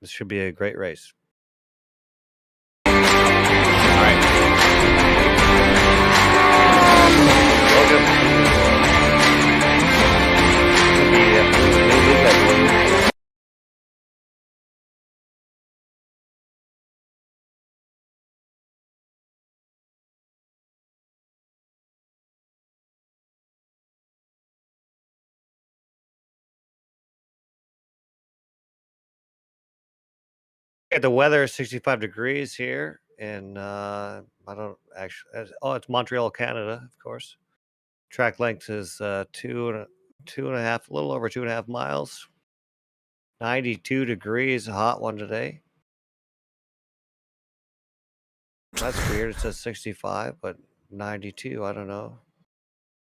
This should be a great race. All right. The weather is 65 degrees here, and I don't actually. It's Montreal, Canada, of course. Track length is two and a half, a little over 2.5 miles. 92 degrees, a hot one today. That's weird. It says 65, but 92. I don't know.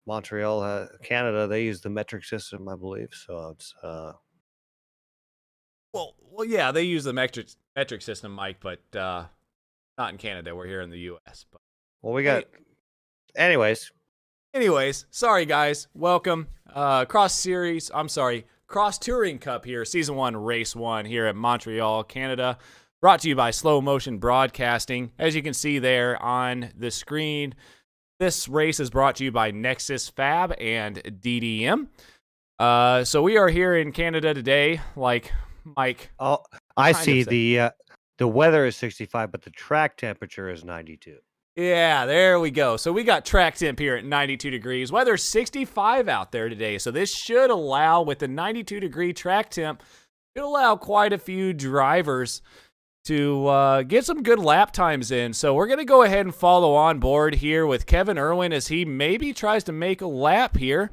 Montreal, Canada, they use the metric system, I believe. So it's Well, yeah, they use the metric system, Mike, but not in Canada. We're here in the U.S. But well, we got. Anyways, sorry guys. Welcome, Cross Touring Cup here, Season 1, Race 1 here at Montreal, Canada. Brought to you by Slow Motion Broadcasting. As you can see there on the screen, this race is brought to you by Nexus Fab and DDM. So we are here in Canada today, like Mike. Oh, I see. The weather is 65, but the track temperature is 92. Yeah, there we go. So we got track temp here at 92 degrees. Weather's 65 out there today. So this should allow, with the 92-degree track temp, should allow quite a few drivers to get some good lap times in. So we're going to go ahead and follow on board here with Kevin Irwin as he maybe tries to make a lap here.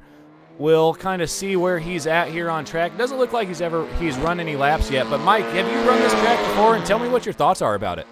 We'll kind of see where he's at here on track. Doesn't look like he's run any laps yet. But Mike, have you run this track before? And tell me what your thoughts are about it.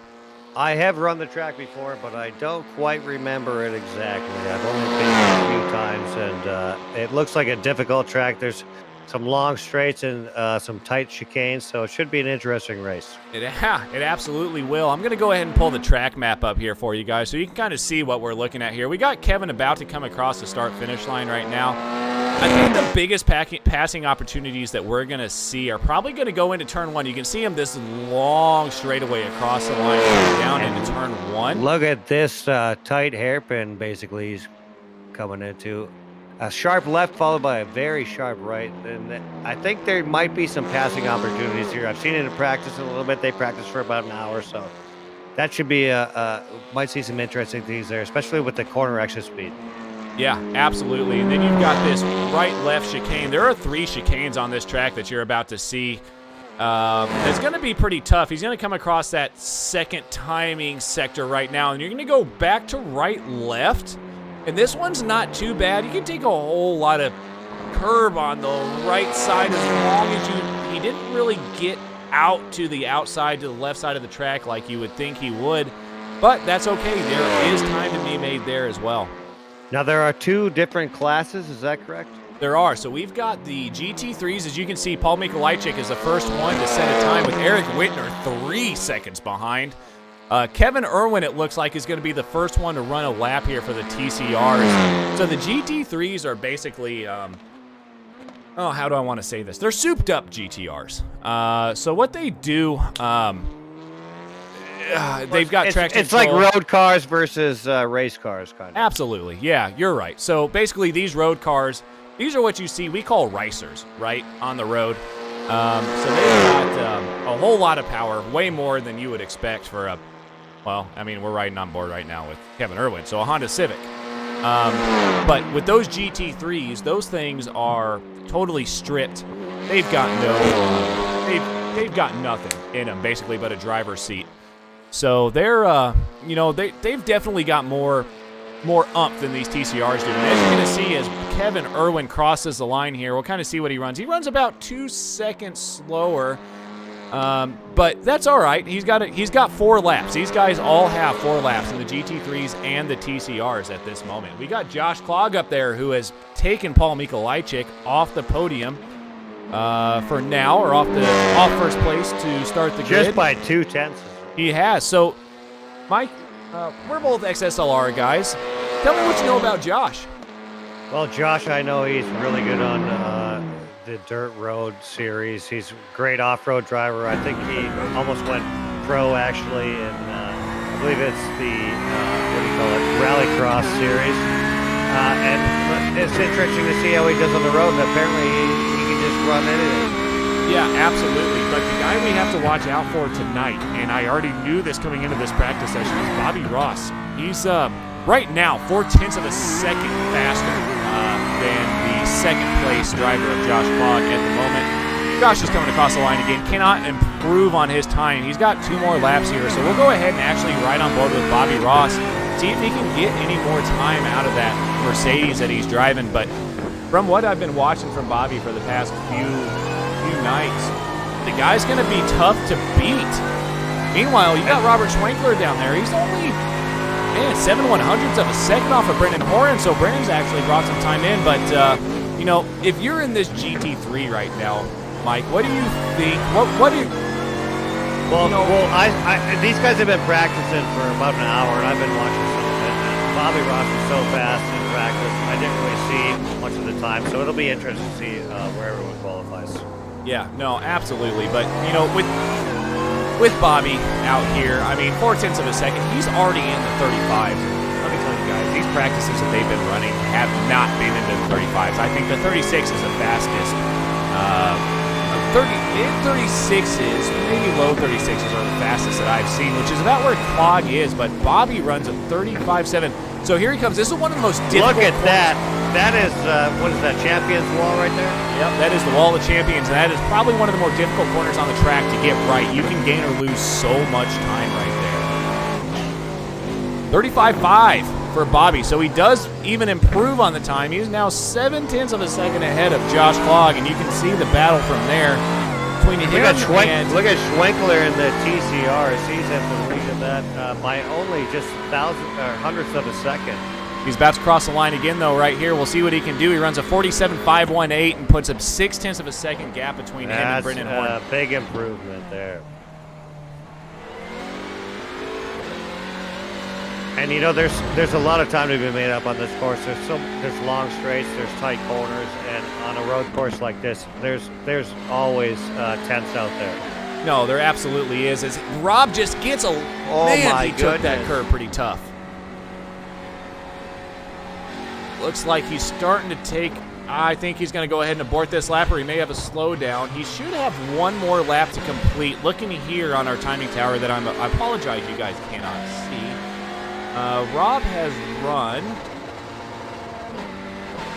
I have run the track before, but I don't quite remember it exactly. I've only been here a few times, and it looks like a difficult track. There's some long straights and some tight chicanes, so it should be an interesting race. It absolutely will. I'm going to go ahead and pull the track map up here for you guys so you can kind of see what we're looking at here. We got Kevin about to come across the start-finish line right now. I think the biggest passing opportunities that we're going to see are probably going to go into turn 1. You can see him this long straightaway across the line down into turn 1. Look at this tight hairpin, basically, he's coming into. A sharp left followed by a very sharp right. And I think there might be some passing opportunities here. I've seen it in practice a little bit. They practice for about an hour, so that should be might see some interesting things there, especially with the corner exit speed. Yeah, absolutely. And then you've got this right-left chicane. There are 3 chicanes on this track that you're about to see. It's going to be pretty tough. He's going to come across that second timing sector right now, and you're going to go back to right-left. And this one's not too bad. You can take a whole lot of curb on the right side as long as he didn't really get out to the outside, to the left side of the track like you would think he would. But that's okay. There is time to be made there as well. Now, there are 2 different classes, is that correct? There are. So we've got the GT3s. As you can see, Paul Mikolajczyk is the first one to set a time with Eric Whitner 3 seconds behind. Kevin Irwin, it looks like, is going to be the first one to run a lap here for the TCRs. So the GT3s are basically, how do I want to say this? They're souped up GTRs. So what they do, they've got track control. It's like road cars versus race cars, kind of. Absolutely. Yeah, you're right. So basically these road cars, these are what you see, we call racers, right, on the road. So they've got a whole lot of power, way more than you would expect for a, well, I mean, we're riding on board right now with Kevin Irwin, so a Honda Civic. But with those GT3s, those things are totally stripped. They've got they've got nothing in them, basically, but a driver's seat. So they're, they've definitely got more umph than these TCRs do. And as you're going to see as Kevin Irwin crosses the line here, we'll kind of see what he runs. He runs about 2 seconds slower, but that's all right. He's got 4 laps. These guys all have 4 laps in the GT3s and the TCRs at this moment. We got Josh Clogg up there who has taken Paul Mikolajczyk off the podium for now, or off first place to start the grid. Just by 0.2. He has. So, Mike, we're both XSLR guys. Tell me what you know about Josh. Well, Josh, I know he's really good on the dirt road series. He's a great off-road driver. I think he almost went pro actually, and I believe it's the what do you call it, Rallycross series. And it's interesting to see how he does on the road. And apparently, he can just run anything. Yeah, absolutely. But the guy we have to watch out for tonight, and I already knew this coming into this practice session, is Bobby Ross. He's right now 0.4 of a second faster than the second place driver of Josh Clogg at the moment. Josh is coming across the line again, cannot improve on his time. He's got 2 more laps here, so we'll go ahead and actually ride on board with Bobby Ross, see if he can get any more time out of that Mercedes that he's driving. But from what I've been watching from Bobby for the past few nights, the guy's going to be tough to beat. Meanwhile, you got Robert Schwenkler down there. He's only 7/100ths of a second off of Brendan Horan, so Brendan's actually brought some time in. But you know, if you're in this GT3 right now, Mike, what do you think? What do you? Well, these guys have been practicing for about an hour, and I've been watching some of it. And Bobby Ross is so fast in practice. I didn't really see much of the time, so it'll be interesting to see where everyone qualifies. Yeah, no, absolutely. But you know, with Bobby out here, I mean, 0.4 of a second, he's already in the 35s. Let me tell you guys, these practices that they've been running have not been into the 35s. I think the 36 is the fastest. Mid-36s, maybe low 36s are the fastest that I've seen, which is about where Clogg is, but Bobby runs a 35.7. So here he comes. This is one of the most difficult. Look at that. That is, what is that, Champions Wall right there? Yep, that is the Wall of Champions, and that is probably one of the more difficult corners on the track to get right. You can gain or lose so much time right there. 35.5 for Bobby, so he does even improve on the time. He's now 0.7 of a second ahead of Josh Clogg, and you can see the battle from there between him and... Look at Schwenkler in the TCRs. He's at the lead of that by only just hundredths of a second. He's about to cross the line again, though, right here. We'll see what he can do. He runs a 47.518 and puts up 0.6 of a second gap between him and Brendan Horn. That's a big improvement there. And you know, there's a lot of time to be made up on this course. There's long straights, there's tight corners, and on a road course like this, there's always tents out there. No, there absolutely is. As Rob just gets he took that curve pretty tough. Looks like he's starting to take. I think he's going to go ahead and abort this lap, or he may have a slowdown. He should have one more lap to complete. Looking here on our timing tower that I apologize, you guys cannot see. Rob has run.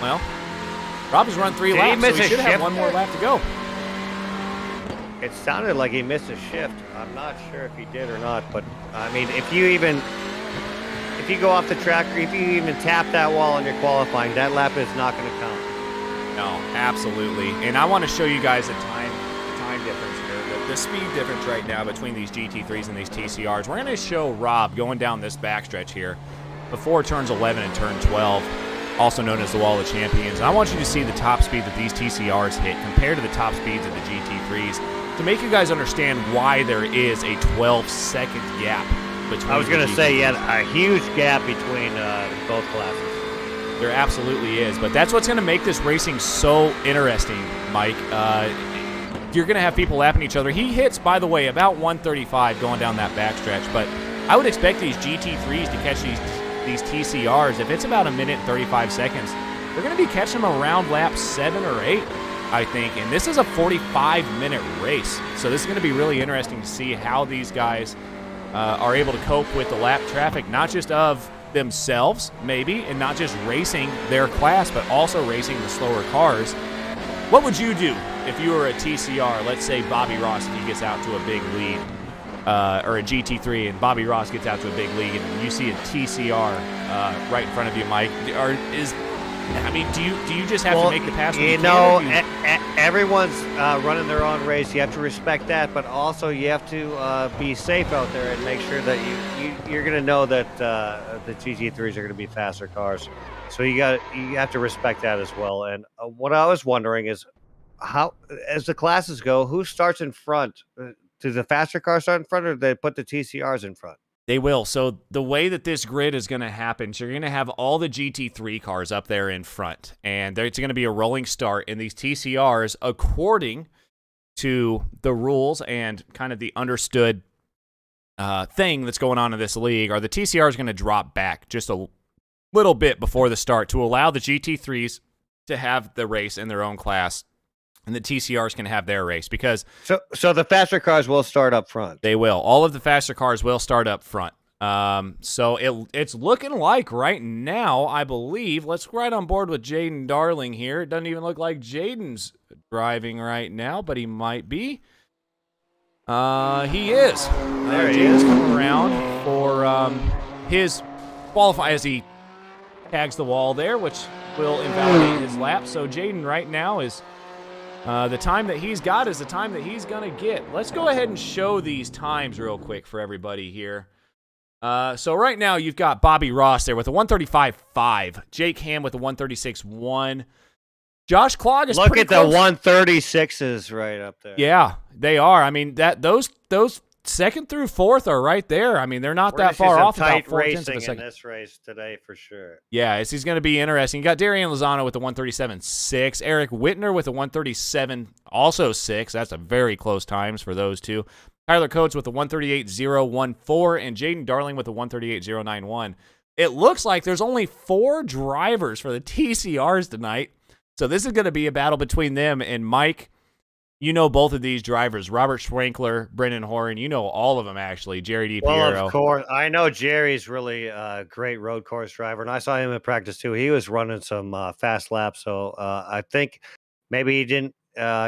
Well, Rob has run 3 laps, so he should have one more lap to go. It sounded like he missed a shift. I'm not sure if he did or not, but I mean, if you go off the track, or if you even tap that wall on your qualifying, that lap is not going to count. No, absolutely. And I want to show you guys the time difference here, the speed difference right now between these GT3s and these TCRs. We're going to show Rob going down this backstretch here before turns 11 and turn 12, also known as the Wall of Champions. And I want you to see the top speed that these TCRs hit compared to the top speeds of the GT3s to make you guys understand why there is a 12-second gap between. I was going to say, yeah, a huge gap between both classes. There absolutely is, but that's what's going to make this racing so interesting, Mike. You're going to have people lapping each other. He hits, by the way, about 135 going down that backstretch, but I would expect these GT3s to catch these TCRs. If it's about 1 minute and 35 seconds, they're going to be catching them around lap 7 or 8, I think, and this is a 45-minute race, so this is going to be really interesting to see how these guys are able to cope with the lap traffic, not just of themselves, maybe, and not just racing their class, but also racing the slower cars. What would you do if you were a TCR, let's say Bobby Ross, if he gets out to a big lead, or a GT3 and Bobby Ross gets out to a big lead, and you see a TCR right in front of you, Mike? Do you just have to make the pass? Everyone's running their own race. You have to respect that, but also you have to be safe out there and make sure that you're going to know that the GT3s are going to be faster cars. So you have to respect that as well. And what I was wondering is, how, as the classes go, who starts in front? Do the faster cars start in front, or do they put the TCRs in front? They will. So the way that this grid is going to happen, so you're going to have all the GT3 cars up there in front, and it's going to be a rolling start. And these TCRs, according to the rules and kind of the understood thing that's going on in this league, are the TCRs going to drop back just a little bit before the start to allow the GT3s to have the race in their own class, and the TCRs can have their race because so the faster cars will start up front. They will. All of the faster cars will start up front. So it's looking like right now, I believe. Let's ride on board with Jaden Darling here. It doesn't even look like Jaden's driving right now, but he might be. He is. There he Jaden's is. coming around for his qualify as he tags the wall there, which will invalidate his lap. So Jaden right now is the time that he's got is the time that he's going to get. Let's go ahead and show these times real quick for everybody here. So right now you've got Bobby Ross there with a 135.5. Jake Ham with a 136.1. Josh Clogg is Look pretty at close. the 136s right up there. Yeah, they are. I mean, those second through fourth are right there. I mean, they're not We're that gonna see far some off. About tight 4/10 of a racing in second. this race today for sure. Yeah, he's going to be interesting. You got Darian Lozano with the 137.6. Eric Whitner with the 137, also 6. That's a very close times for those two. Tyler Coates with the 138.014 and Jaden Darling with the 138.091. It looks like there's only 4 drivers for the TCRs tonight. So this is going to be a battle between them and Mike. You know both of these drivers, Robert Schwenkler, Brendan Horan. You know all of them, actually. Gerry Di Piero. Well, of course. I know Jerry's really a great road course driver, and I saw him in practice too. He was running some fast laps, so I think maybe he didn't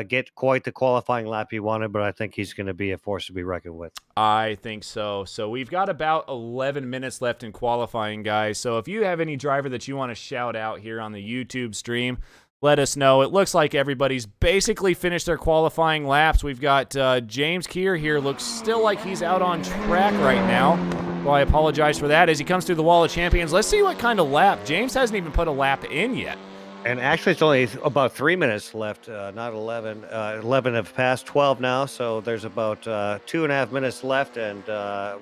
get quite the qualifying lap he wanted, but I think he's going to be a force to be reckoned with. I think so. So we've got about 11 minutes left in qualifying, guys. So if you have any driver that you want to shout out here on the YouTube stream, let us know. It looks like everybody's basically finished their qualifying laps. We've got James Keir here. Looks still like he's out on track right now. Well, I apologize for that as he comes through the wall of champions. Let's see what kind of lap. James hasn't even put a lap in yet. And actually, it's only about 3 minutes left, not 11. 11 have passed 12 now, so there's about 2.5 minutes left, and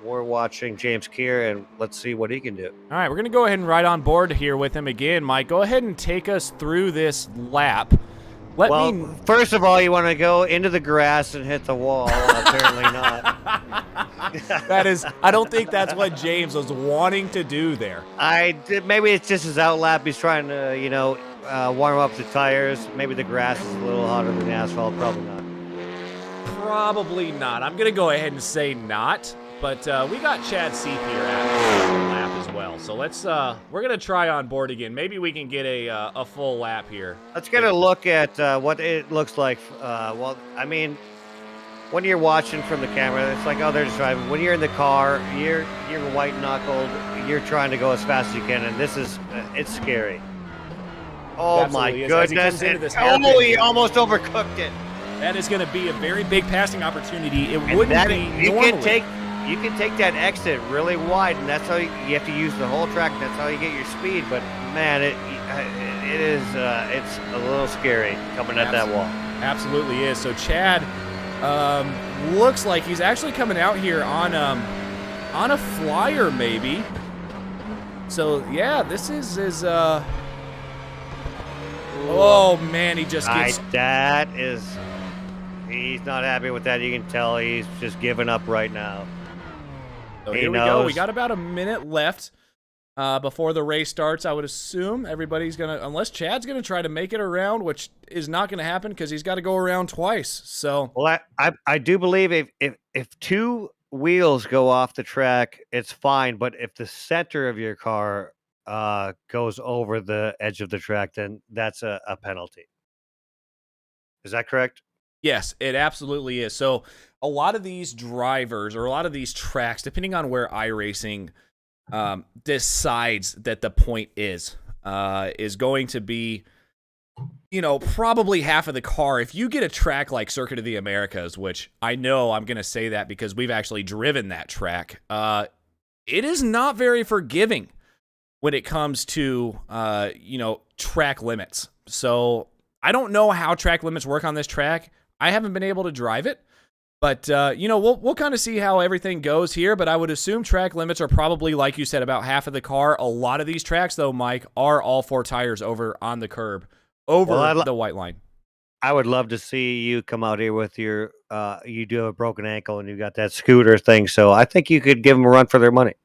we're watching James Keir, and let's see what he can do. All right, we're going to go ahead and ride on board here with him again. Mike, go ahead and take us through this lap. First of all, you want to go into the grass and hit the wall. Apparently not. I don't think that's what James was wanting to do there. Maybe it's just his out lap. He's trying to, warm up the tires. Maybe the grass is a little hotter than the asphalt. Probably not. Probably not. I'm going to go ahead and say not. But we got Chad Seep here at the lap as well. So we're going to try on board again. Maybe we can get a full lap here. Let's get a look at what it looks like. When you're watching from the camera, it's like, oh, they're just driving. When you're in the car, you're white knuckled. You're trying to go as fast as you can, and it's scary. Oh my goodness! He almost overcooked it. That is going to be a very big passing opportunity. It wouldn't be normally. You can take that exit really wide, and that's how you have to use the whole track. That's how you get your speed. But man, it's a little scary coming at that wall. Absolutely is. So Chad looks like he's actually coming out here on a flyer, maybe. So yeah, this is oh man, he just gets. He's not happy with that. You can tell he's just giving up right now. So here we go. We got about a minute left before the race starts. I would assume everybody's going to, unless Chad's going to try to make it around, which is not going to happen because he's got to go around twice. So, well, I do believe if 2 wheels go off the track, it's fine. But if the center of your car goes over the edge of the track, then that's a penalty. Is that correct? Yes, it absolutely is. So a lot of these drivers or a lot of these tracks, depending on where iRacing decides that the point is going to be, probably half of the car. If you get a track like Circuit of the Americas, which I know I'm going to say that because we've actually driven that track, it is not very forgiving when it comes to, track limits. So I don't know how track limits work on this track. I haven't been able to drive it, But, we'll kind of see how everything goes here, but I would assume track limits are probably, like you said, about half of the car. A lot of these tracks, though, Mike, are all 4 tires over on the curb, over the white line. I would love to see you come out here with your, you do have a broken ankle and you got that scooter thing, so I think you could give them a run for their money.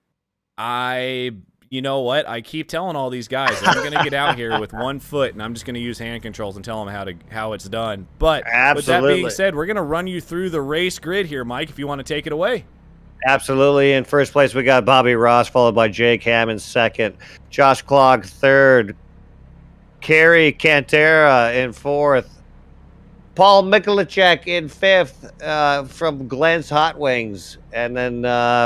You know what? I keep telling all these guys I'm going to get out here with 1 foot and I'm just going to use hand controls and tell them how it's done. But with that being said, we're going to run you through the race grid here, Mike, if you want to take it away. Absolutely. In first place, we got Bobby Ross, followed by Jake Hammond second, Josh Clogg third, Kerry Cantera in fourth, Paul Mikolajczyk in fifth from Glenn's Hot Wings. And then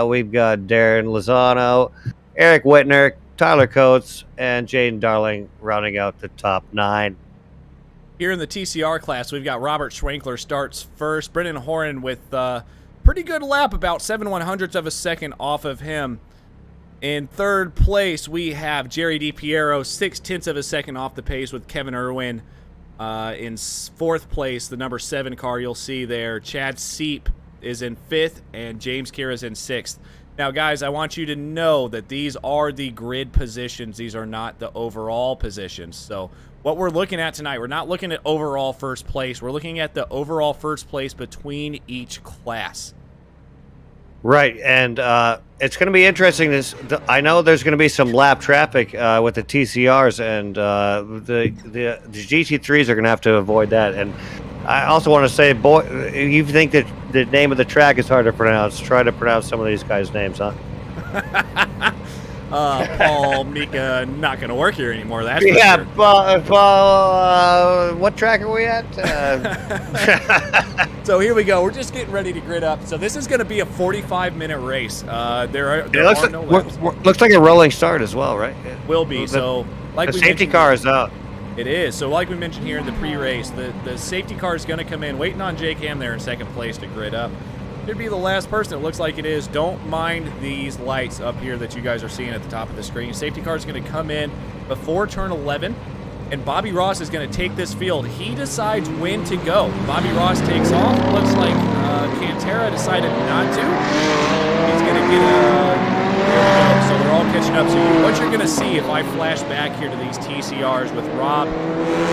we've got Darren Lozano, Eric Whitner, Tyler Coates, and Jaden Darling rounding out the top 9. Here in the TCR class, we've got Robert Schwenkler starts first. Brendan Horan with pretty good lap, about 7/100ths of a second off of him. In third place, we have Gerry Di Piero, 0.6 of a second off the pace with Kevin Irwin. In fourth place, the number 7 car you'll see there, Chad Seep is in 5th, and James Kira is in 6th. Now, guys, I want you to know that these are the grid positions. These are not the overall positions. So what we're looking at tonight, we're not looking at overall first place. We're looking at the overall first place between each class. Right, and it's going to be interesting. I know there's going to be some lap traffic with the TCRs, and the GT3s are going to have to avoid that. And I also want to say, boy, you think that the name of the track is hard to pronounce, try to pronounce some of these guys' names, huh? Paul, Mika, not going to work here anymore. That's yeah, for sure. Paul, what track are we at? So here we go. We're just getting ready to grid up. So this is going to be a 45-minute race. Looks like a rolling start as well, right? It will be. The safety car is out. It is. So like we mentioned here in the pre-race, the safety car is going to come in, waiting on Jake Ham there in second place to grid up. Should be the last person. It looks like it is. Don't mind these lights up here that you guys are seeing at the top of the screen. Safety car is going to come in before turn 11, and Bobby Ross is going to take this field. He decides when to go. Bobby Ross takes off. Looks like Cantera decided not to. He's going to get there we go. So they're all catching up. So what you're going to see if I flash back here to these TCRs with Rob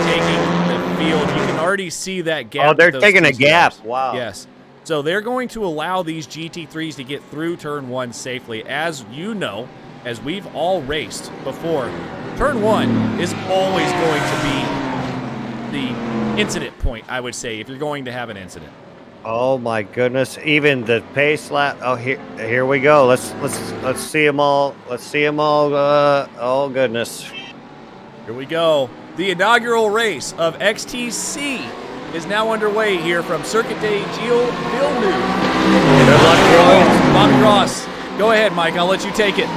taking the field, you can already see that gap. Oh, they're taking a gap. Wow. Yes. So they're going to allow these GT3s to get through turn 1 safely. As you know, as we've all raced before, turn 1 is always going to be the incident point, I would say, if you're going to have an incident. Oh my goodness! Even the pace lap. Oh, here we go. Let's see them all. Let's see them all. Oh goodness! Here we go. The inaugural race of XTC is now underway here from Circuit Gilles Villenueve. Good luck, Bobby Ross. Go ahead, Mike. I'll let you take it.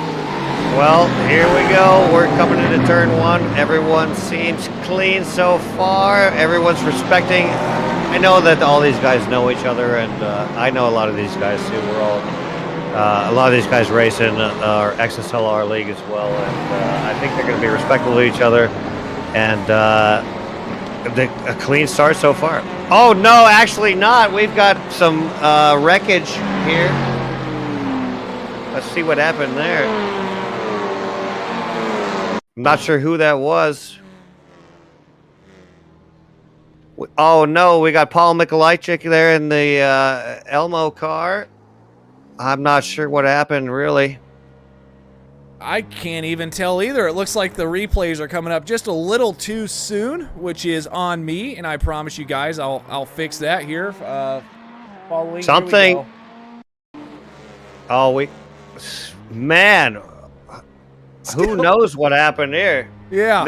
Well, here we go. We're coming into turn 1. Everyone seems clean so far. Everyone's respecting. I know that all these guys know each other, and I know a lot of these guys too. We're all a lot of these guys race in our XSLR league as well, and I think they're going to be respectful to each other. And a clean start so far. Oh no, actually not. We've got some wreckage here. Let's see what happened there. I'm not sure who that was. Oh no, we got Paul Mikolajczyk there in the Elmo car. I'm not sure what happened really. I can't even tell either. It looks like the replays are coming up just a little too soon, which is on me, and I promise you guys I'll fix that here. Following something. Oh, man, who knows what happened here? Yeah.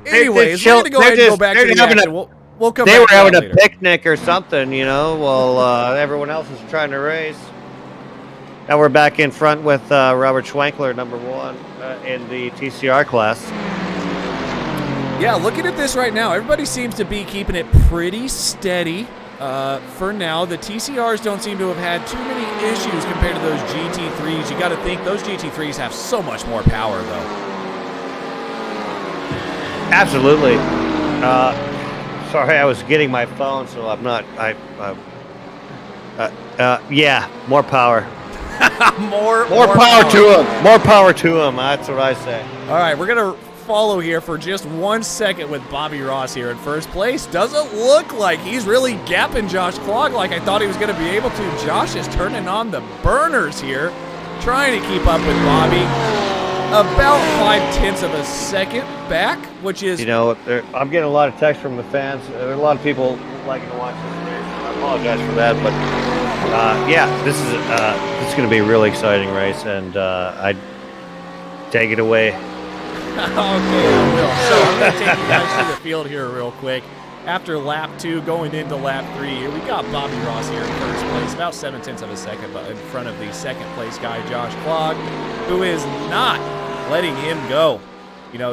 Anyways, we're gonna go ahead and go back to the action. We'll come back. They were having a picnic or something, you know, while everyone else is trying to race. Now we're back in front with Robert Schwenkler, number 1 in the TCR class. Yeah, looking at this right now, everybody seems to be keeping it pretty steady for now. The TCRs don't seem to have had too many issues compared to those GT3s. You got to think those GT3s have so much more power, though. Absolutely. Sorry, I was getting my phone, so I'm not. Yeah, more power. more power to him. More power to him. That's what I say. All right, we're going to follow here for just 1 second with Bobby Ross here in first place. Doesn't look like he's really gapping Josh Clogg like I thought he was going to be able to. Josh is turning on the burners here, trying to keep up with Bobby. About 0.5 of a second back, which is... I'm getting a lot of text from the fans. There are a lot of people liking to watch this race. I apologize for that, but this is going to be a really exciting race, and I'd take it away. Okay, I will. So I'm going to take you guys through the field here real quick. After lap 2, going into lap 3 here, we got Bobby Ross here in first place, about 0.7 of a second, but in front of the second place guy, Josh Clogg, who is not letting him go.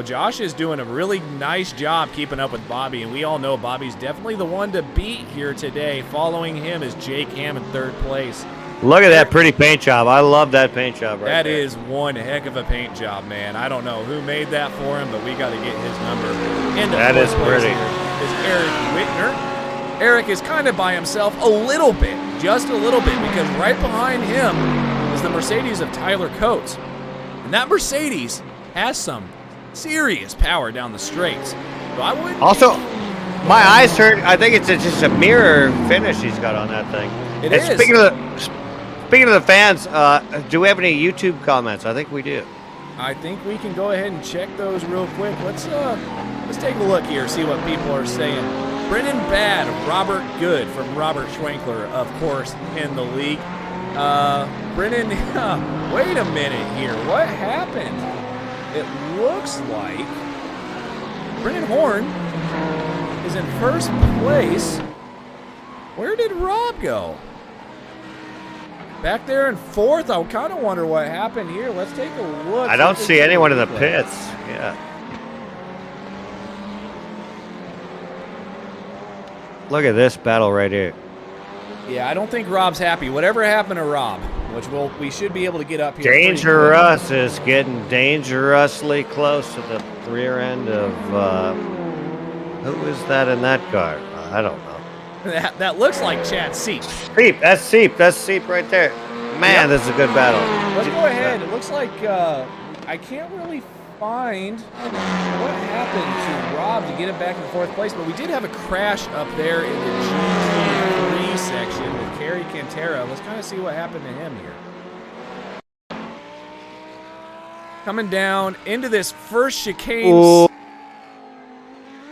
Josh is doing a really nice job keeping up with Bobby, and we all know Bobby's definitely the one to beat here today. Following him is Jake Ham in third place. Look at that pretty paint job. I love that paint job right there. That is one heck of a paint job, man. I don't know who made that for him, but we got to get his number. That is pretty. Is Eric Whitner. Eric is kind of by himself a little bit, just a little bit, because right behind him is the Mercedes of Tyler Coates. And that Mercedes has some serious power down the straights. So I would also, my eyes hurt. I think it's just a mirror finish he's got on that thing. It is. Speaking of the fans, do we have any YouTube comments? I think we do. I think we can go ahead and check those real quick. Let's take a look here, see what people are saying. Brennan Bad, Robert Good from Robert Schwenkler, of course, in the league. Brennan, wait a minute here. What happened? It looks like Brennan Horn is in first place. Where did Rob go? Back there in fourth. I kind of wonder what happened here. Let's take a look. I don't see anyone in the pits. Yeah. Look at this battle right here. Yeah, I don't think Rob's happy. Whatever happened to Rob, which we should be able to get up here. Dangerous is getting dangerously close to the rear end of who is that in that car? I don't know. That looks like Chad Seep. That's Seep right there. Man, This is a good battle. Let's go ahead. It looks like I can't really find what happened to Rob to get him back in fourth place, but we did have a crash up there in the GT3 section with Kerry Cantera. Let's kind of see what happened to him here. Coming down into this first chicane. Ooh.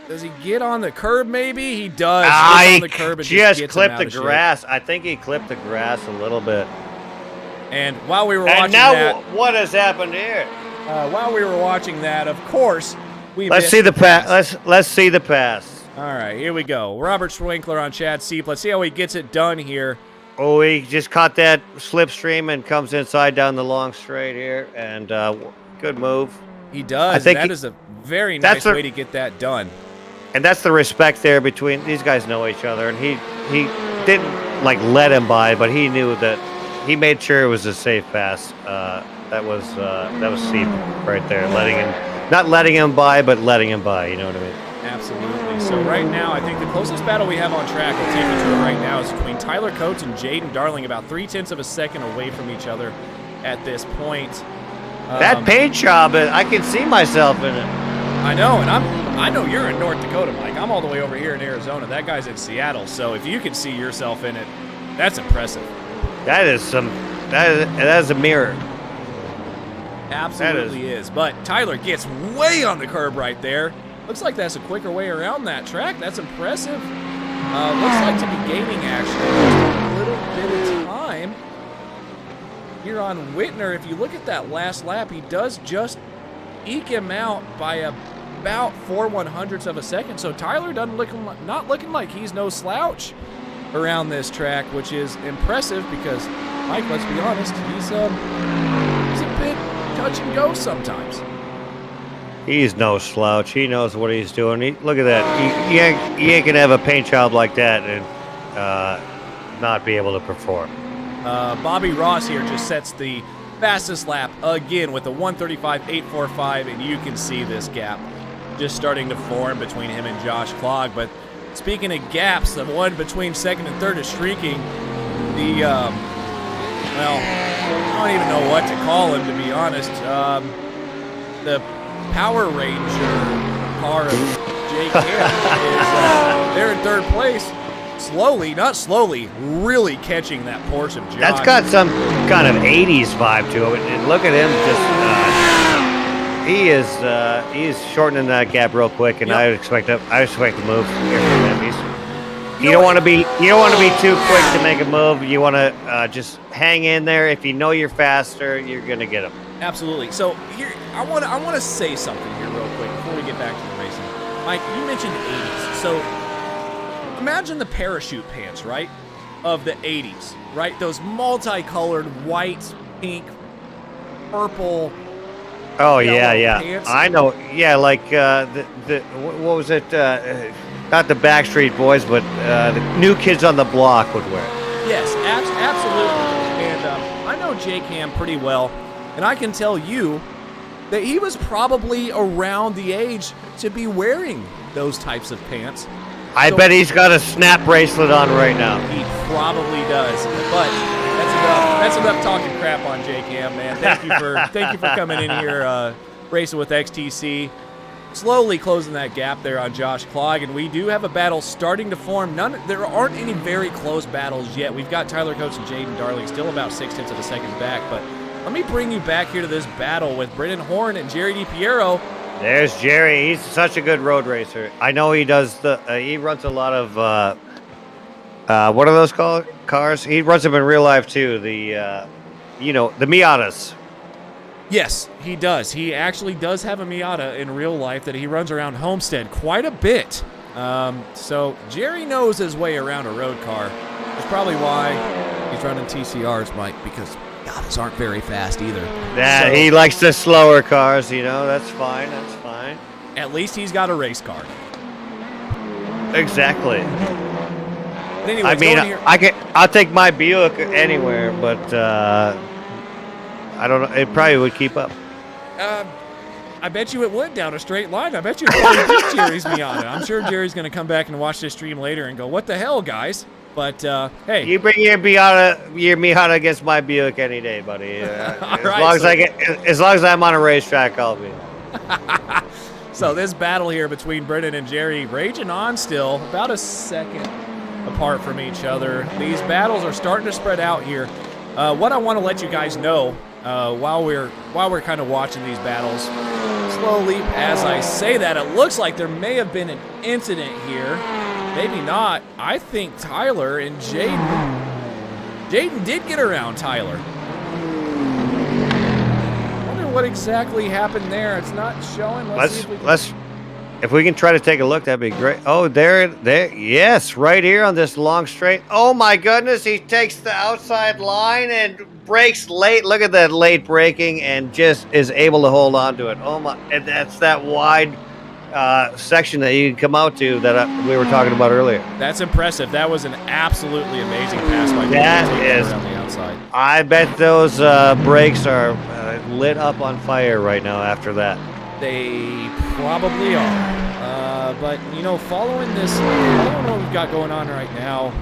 Does he get on the curb maybe? He does. He on the curb and just clipped the grass. I think he clipped the grass a little bit. And while we were watching what has happened here? While we were watching that, of course, let's see the pass. Let's see the pass. All right, here we go. Robert Schwenkler on Chad Seep. Let's see how he gets it done here. Oh, he just caught that slipstream and comes inside down the long straight here, and good move. He does. I think that is a very nice way to get that done. And that's the respect there between these guys. Know each other, and he didn't let him by, but he knew that he made sure it was a safe pass. That was Seep right there, not letting him by, but letting him by. You know what I mean? Absolutely. So right now, I think the closest battle we have on track, we'll take you to it right now, is between Tyler Coates and Jaden Darling, about 0.3 of a second away from each other at this point. That paint job, I can see myself in it. I know, and I know you're in North Dakota, Mike. I'm all the way over here in Arizona. That guy's in Seattle. So if you can see yourself in it, that's impressive. That is a mirror. Absolutely is. But Tyler gets way on the curb right there. Looks like that's a quicker way around that track. That's impressive. Looks like to be gaining actually just a little bit of time here on Whitner. If you look at that last lap, he does just eke him out by about 4/100ths of a second. So Tyler not looking like he's no slouch around this track, which is impressive because, Mike, let's be honest, he's a bit touch and go sometimes. He's no slouch. He knows what he's doing. Look at that. He ain't gonna have a paint job like that and not be able to perform. Bobby Ross here just sets the fastest lap again with a 1:35.845, and you can see this gap just starting to form between him and Josh Clogg. But speaking of gaps, the one between second and third is shrinking. Well, I don't even know what to call him, to be honest. The Power Ranger car of Jake Camp is they're in third place. Slowly, not slowly, really catching that Porsche of Josh. That's got some kind of 80s vibe to it. And look at him just he's shortening that gap real quick, and I expect to move here from him. You don't want to be too quick to make a move. You want to just hang in there. If you know you're faster, you're gonna get him. Absolutely. So here, I want to say something here real quick before we get back to the racing. Mike, you mentioned 80s. So imagine the parachute pants, right, of the 80s, right? Those multicolored white, pink, purple. Oh yeah. Pants. I know. Yeah, like what was it? Not the Backstreet Boys, but the New Kids on the Block would wear it. Yes, absolutely. And I know Jake Ham pretty well, and I can tell you that he was probably around the age to be wearing those types of pants. I bet he's got a snap bracelet on right now. He probably does, but that's enough talking crap on Jake Ham, man. Thank you for coming in here, racing with XTC. Slowly closing that gap there on Josh Clogg, and we do have a battle starting to form. There aren't any very close battles yet. We've got Tyler Coates and Jaden Darling still about 0.6 of a second back, but let me bring you back here to this battle with Brennan Horn and Gerry Di Piero. There's Gerry. He's such a good road racer. I know he does he runs a lot of what are those called? Cars? He runs them in real life too. The Miatas. Yes, he does. He actually does have a Miata in real life that he runs around Homestead quite a bit. So Gerry knows his way around a road car. That's probably why he's running TCRs, Mike, because Miatas aren't very fast either. Yeah, he likes the slower cars, that's fine, that's fine. At least he's got a race car. Exactly. But anyway, I mean, I'll take my Buick anywhere, but I don't know. It probably would keep up. I bet you it would down a straight line. I bet you it probably beat Gerry's Miata. I'm sure Gerry's going to come back and watch this stream later and go, "What the hell, guys?" But hey, you bring your Miata against my Buick any day, buddy. As long as I'm on a racetrack, I'll be. So this battle here between Brennan and Gerry raging on still, about a second apart from each other. These battles are starting to spread out here. What I want to let you guys know while we're kind of watching these battles slowly, as I say that, it looks like there may have been an incident here. Maybe not. I think Tyler and Jaden did get around Tyler. I wonder what exactly happened there. It's not showing. If we can try to take a look, that'd be great. Oh, there, yes, right here on this long straight. Oh my goodness, he takes the outside line and brakes late. Look at that late braking and just is able to hold on to it. Oh my, and that's that wide section that you can come out to that we were talking about earlier. That's impressive. That was an absolutely amazing pass by that is around the outside. I bet those brakes are lit up on fire right now after that. They probably are. But, following this, I don't know what we've got going on right now,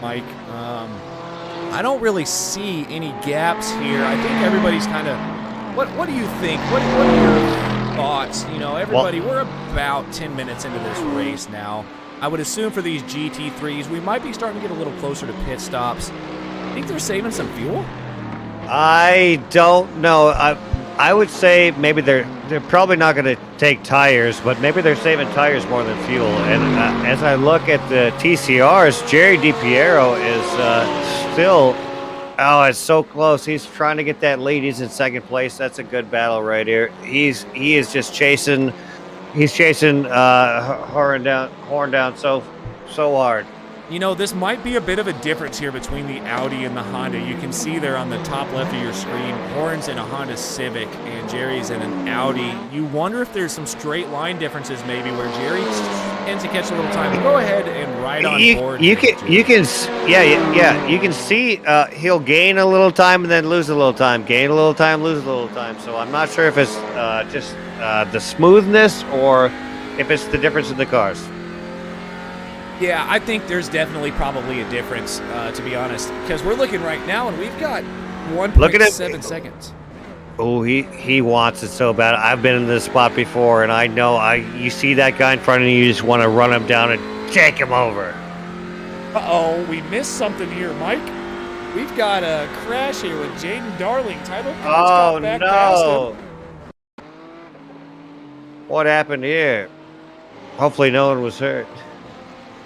Mike. I don't really see any gaps here. I think everybody's kind of... What do you think? What are your thoughts? Everybody, we're about 10 minutes into this race now. I would assume for these GT3s, we might be starting to get a little closer to pit stops. Think they're saving some fuel? I don't know. I would say maybe they're probably not going to take tires, but maybe they're saving tires more than fuel. And as I look at the TCRs, Gerry Di Piero is still, it's so close. He's trying to get that lead. He's in second place. That's a good battle right here. He is just chasing. He's chasing Horn down so hard. This might be a bit of a difference here between the Audi and the Honda. You can see there on the top left of your screen, Horn's in a Honda Civic and Gerry's in an Audi. You wonder if there's some straight line differences maybe where Gerry tends to catch a little time. Go ahead and ride on board. You can see he'll gain a little time and then lose a little time. Gain a little time, lose a little time. So I'm not sure if it's just the smoothness or if it's the difference in the cars. Yeah, I think there's definitely probably a difference, to be honest, because we're looking right now and we've got 1.7 seconds. Oh, he wants it so bad. I've been in this spot before, and I know you see that guy in front of you, you just want to run him down and take him over. Uh-oh, we missed something here, Mike. We've got a crash here with Jaden Darling. Tyler Pitts got back past him. What happened here? Hopefully no one was hurt.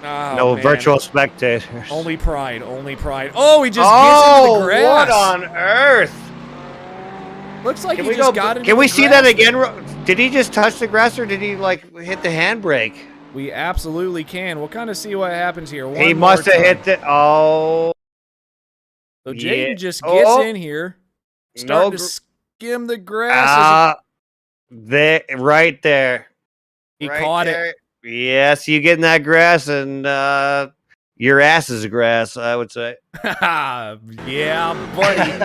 Oh, no man. Virtual spectators. Only pride, only pride. Oh, he just gets into the grass. What on earth? Looks like he just got into the grass. Can we see that again? Did he just touch the grass or did he like hit the handbrake? We absolutely can. We'll kind of see what happens here. He must have hit the. Oh. So Jaden just gets in here, starting to skim the grass. Right there. He caught it. Yes, you get in that grass and your ass is grass, I would say. Yeah, buddy.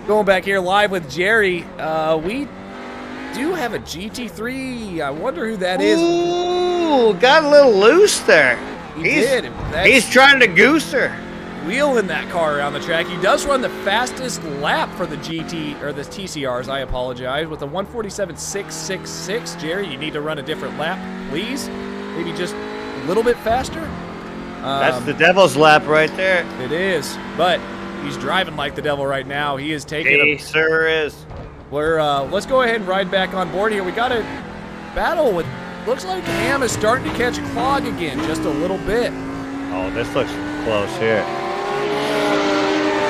Going back here live with Gerry, we do have a GT3. I wonder who that is. Ooh, got a little loose there. He's trying to goose her. Wheeling that car around the track. He does run the fastest lap for the GT, or the TCRs, I apologize, with a 147.666. Gerry, you need to run a different lap, please. Maybe just a little bit faster. That's the devil's lap right there. It is, but he's driving like the devil right now. He is taking He sure is. Let's go ahead and ride back on board here. We got a battle with, looks like Ham is starting to catch Clogg again, just a little bit. Oh, this looks close here.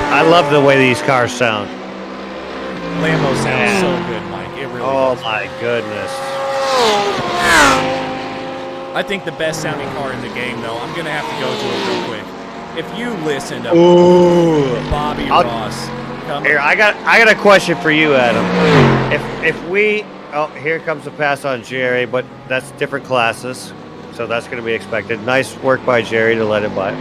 I love the way these cars sound. Lambo sounds so good, Mike. It really does. My goodness. I think the best sounding car in the game, though, I'm going to have to go to it real quick. If you listen to Bobby Ross. Here, I got a question for you, Adam. If we here comes the pass on Gerry, but that's different classes, so that's going to be expected. Nice work by Gerry to let it by.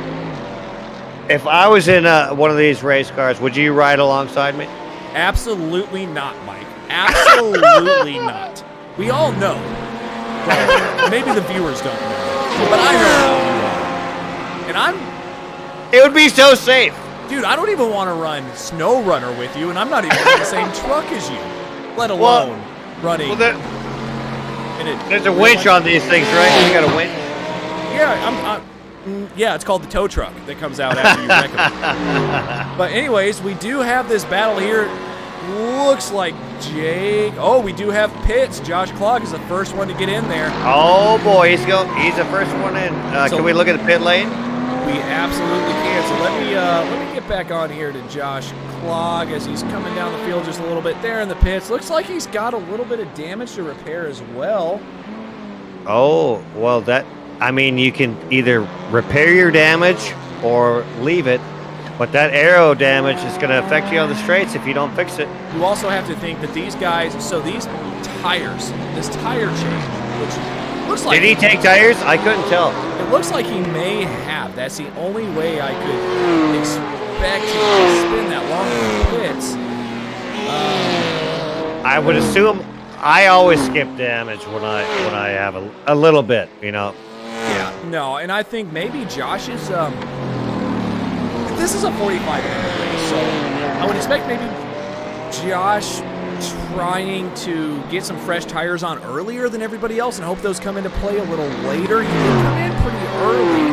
If I was in one of these race cars, would you ride alongside me? Absolutely not, Mike. Absolutely not. We all know. Well, maybe the viewers don't know, but I know. And It would be so safe. Dude, I don't even want to run Snow Runner with you, and I'm not even in the same truck as you, let alone running. Well, there's a winch on these things, right? You got a winch? Yeah, yeah, it's called the tow truck that comes out after you wreck them. But anyways, we do have this battle here. Looks like Jake. Oh, we do have pits. Josh Clogg is the first one to get in there. Oh boy, he's the first one in. Can we look at the pit lane? We absolutely can. So let me get back on here to Josh Clogg as he's coming down the field just a little bit there in the pits. Looks like he's got a little bit of damage to repair as well. Oh, well, you can either repair your damage or leave it, but that aero damage is going to affect you on the straights if you don't fix it. You also have to think that these guys, so these tires, this tire change, which looks like... Did he take tires? I couldn't tell. It looks like he may have. That's the only way I could expect him to spin that long in the pits. I would assume I always skip damage when I have a little bit, you know. Yeah, no, and I think maybe Josh is, this is a 45-minute race, so I would expect maybe Josh trying to get some fresh tires on earlier than everybody else and hope those come into play a little later. He did come in pretty early.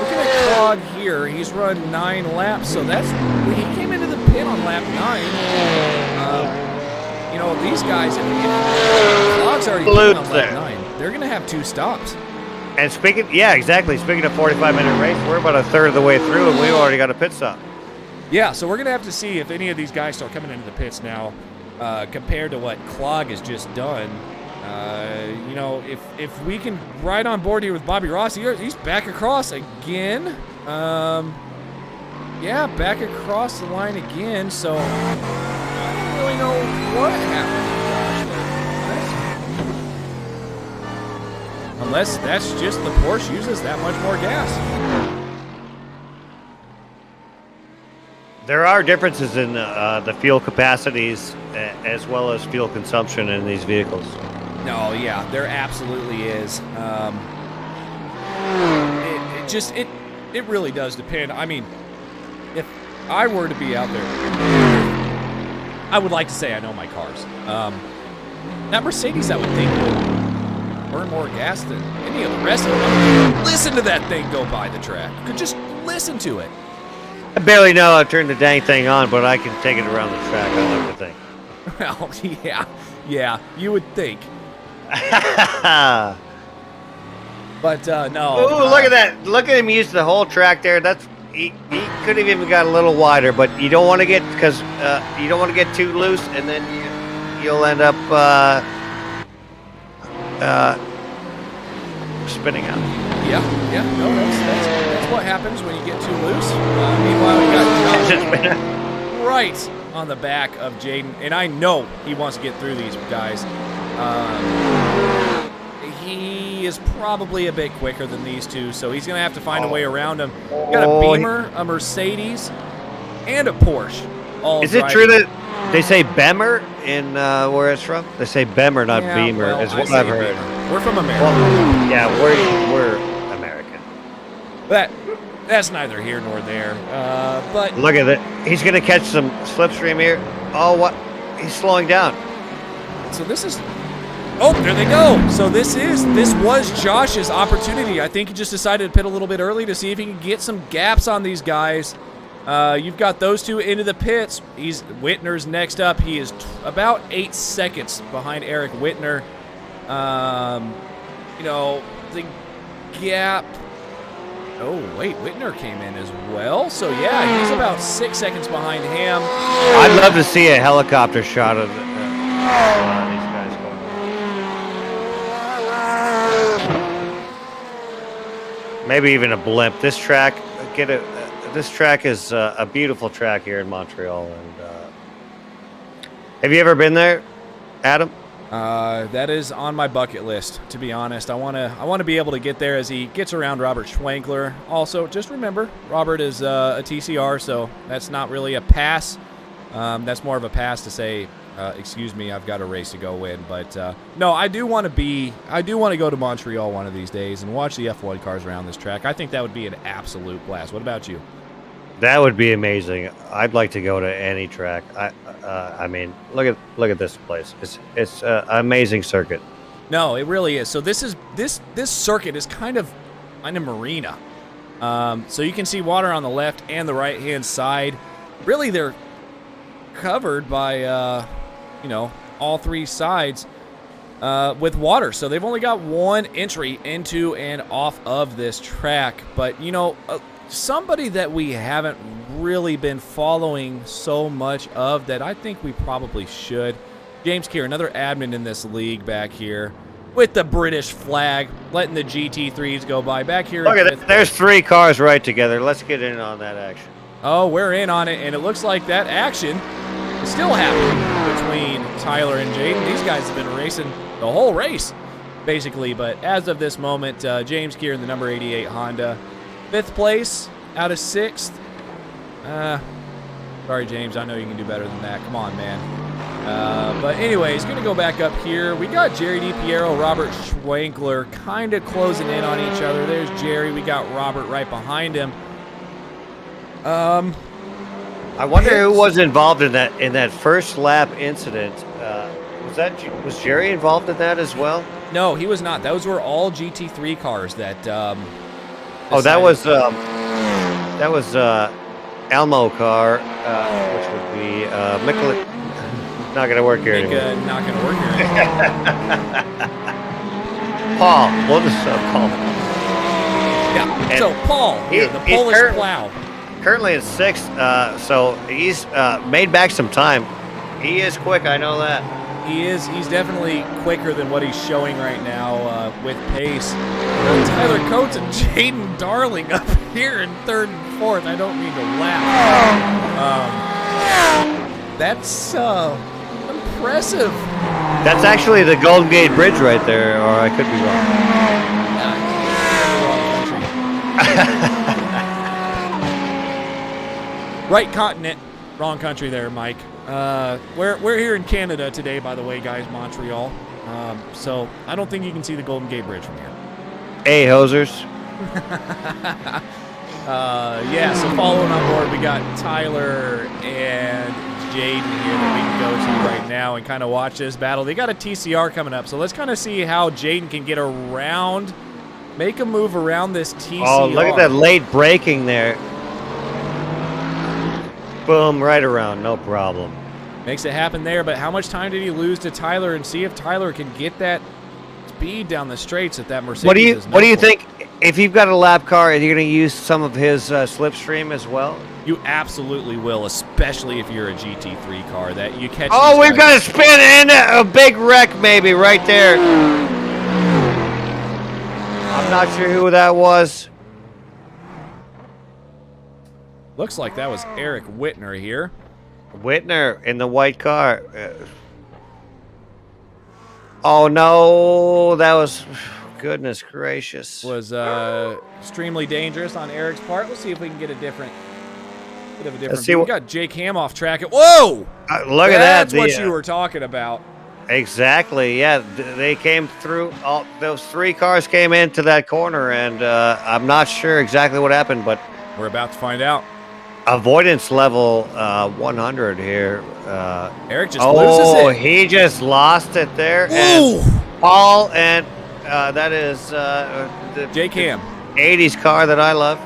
Looking at Clogg here, he's run 9 laps, so he came into the pit on lap 9. You know, these guys, if Clogg's already been on lap 9, they're going to have 2 stops. And speaking of 45-minute race, we're about a third of the way through, and we've already got a pit stop. Yeah, so we're going to have to see if any of these guys start coming into the pits now compared to what Clogg has just done. You know, if we can ride on board here with Bobby Ross, he's back across again. Yeah, back across the line again, so I don't really know what happened. Unless that's just the Porsche uses that much more gas. There are differences in the fuel capacities as well as fuel consumption in these vehicles. No, yeah, there absolutely is. it really does depend. I mean, if I were to be out there, I would like to say I know my cars. That Mercedes, I would think, would burn more gas than any of the rest of them. Listen to that thing go by the track. You could just listen to it. I barely know how to turn the dang thing on, but I can take it around the track, I like to think. Well, yeah, you would think. But no. Ooh, look at that. Look at him use the whole track there. He could have even got a little wider, but you don't want to get, because you don't want to get too loose, and then you'll end up spinning out. Yeah, no, that's what happens when you get too loose. Meanwhile, we got Josh right on the back of Jaden, and I know he wants to get through these guys. He is probably a bit quicker than these two, so he's going to have to find a way around them. We got a Beamer, a Mercedes, and a Porsche. Is it true that they say Beamer in where it's from? They say Beamer, not Beamer, well, is what I've heard. Beamer. We're from America. Well, yeah, we're American. That's neither here nor there. But look at it. He's going to catch some slipstream here. Oh, what? He's slowing down. So this is... Oh, there they go. So this was Josh's opportunity. I think he just decided to pit a little bit early to see if he can get some gaps on these guys. You've got those two into the pits. Whitner's next up. He is about 8 seconds behind Eric Whitner. The gap... Oh, wait, Whitner came in as well. So, yeah, he's about 6 seconds behind him. I'd love to see a helicopter shot of these guys going. Maybe even a blimp. This track, this track is a beautiful track here in Montreal. And have you ever been there, Adam? That is on my bucket list, to be honest. I want to be able to get there as he gets around Robert Schwenkler. Also, just remember, Robert is a TCR, so that's not really a pass. That's more of a pass to say, excuse me, I've got a race to go win. But no, I do want to go to Montreal one of these days and watch the F1 cars around this track. I think that would be an absolute blast. What about you? That would be amazing. I'd like to go to any track. I mean, look at this place. It's an amazing circuit. No, it really is. So this circuit is kind of marina. So you can see water on the left and the right hand side. Really, they're covered by all three sides with water. So they've only got one entry into and off of this track. But somebody that we haven't really been following so much of that I think we probably should. James Keir, another admin in this league back here with the British flag, letting the GT3s go by back here. Look at that. There's 3 cars right together. Let's get in on that action. Oh, we're in on it, and it looks like that action is still happening between Tyler and Jaden. These guys have been racing the whole race, basically. But as of this moment, James Keir in the number 88 Honda. 5th place out of 6th. Sorry, James. I know you can do better than that. Come on, man. But anyways, going to go back up here. We got Gerry Di Piero, Robert Schwenkler kind of closing in on each other. There's Gerry. We got Robert right behind him. I wonder who was involved in that first lap incident. Was Gerry involved in that as well? No, he was not. Those were all GT3 cars that. That was Elmo car, which would be Mikolajczyk. Not going to work here anymore. Not going to work here anymore. Paul. We'll just Paul. Yeah. And so Paul, the Polish plow. Currently in 6th, so he's made back some time. He is quick, I know that. He is. He's definitely quicker than what he's showing right now with pace. Tyler Coates and Jaden Darling up here in 3rd and 4th. I don't mean to laugh. That's impressive. That's actually the Golden Gate Bridge right there, or I could be wrong. Right continent, wrong country there, Mike. We're here in Canada today, by the way, guys, Montreal. So I don't think you can see the Golden Gate Bridge from here. Hey, hosers. Yeah, so following on board, we got Tyler and Jaden here that we can go to right now and kind of watch this battle. They got a TCR coming up, so let's kind of see how Jaden can get around, make a move around this TCR. Oh, look at that late braking there. Boom, right around, no problem. Makes it happen there, but how much time did he lose to Tyler? And see if Tyler can get that speed down the straights at that Mercedes. What do you think? If you've got a lap car, are you going to use some of his slipstream as well? You absolutely will, especially if you're a GT3 car. That you catch. Oh, we've got a spin and a big wreck, maybe right there. I'm not sure who that was. Looks like that was Eric Whitner here. Whitner in the white car. Oh no, that was. Goodness gracious. Was extremely dangerous on Eric's part. Let's see if we can get a different view. We got Jake Ham off track. Whoa! Look at that. That's what you were talking about. Exactly. Yeah, they came through. All those 3 cars came into that corner, and I'm not sure exactly what happened, but we're about to find out. Avoidance level 100 here. Eric just loses it. Oh, he just lost it there. Ooh. And Paul and that is the Jake Ham. 80s car that I love.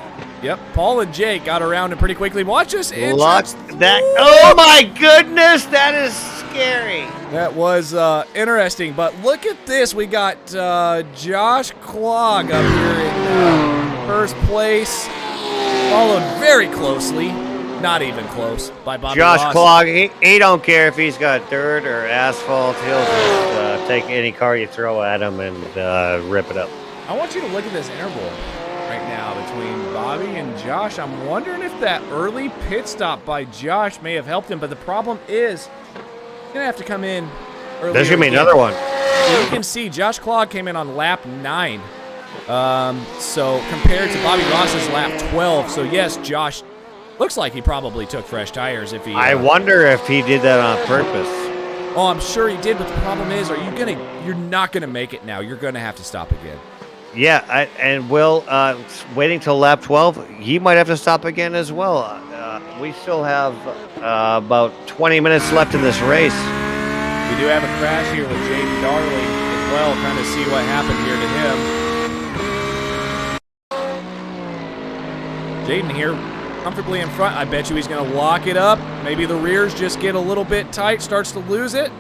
Yep, Paul and Jake got around it pretty quickly. Watch this entrance. That. Oh my goodness, that is scary. That was interesting, but look at this. We got Josh Clogg up here in first place, followed very closely, not even close, by Bobby Josh Ross. Clogg, he don't care if he's got dirt or asphalt. He'll just take any car you throw at him and rip it up. I want you to look at this interval right now between Bobby and Josh. I'm wondering if that early pit stop by Josh may have helped him, but the problem is he's going to have to come in earlier. There's going to be another one. So you can see Josh Clogg came in on lap 9. So compared to Bobby Ross's lap 12. So yes, Josh looks like he probably took fresh tires if he... I wonder if he did that on purpose. Oh, I'm sure he did, but the problem is, you're not going to make it now. You're going to have to stop again. Yeah, and Will, waiting till lap 12, he might have to stop again as well. We still have about 20 minutes left in this race. We do have a crash here with Jaden Darling as well. Kind of see what happened here to him. Jaden here comfortably in front. I bet you he's going to lock it up. Maybe the rears just get a little bit tight, starts to lose it.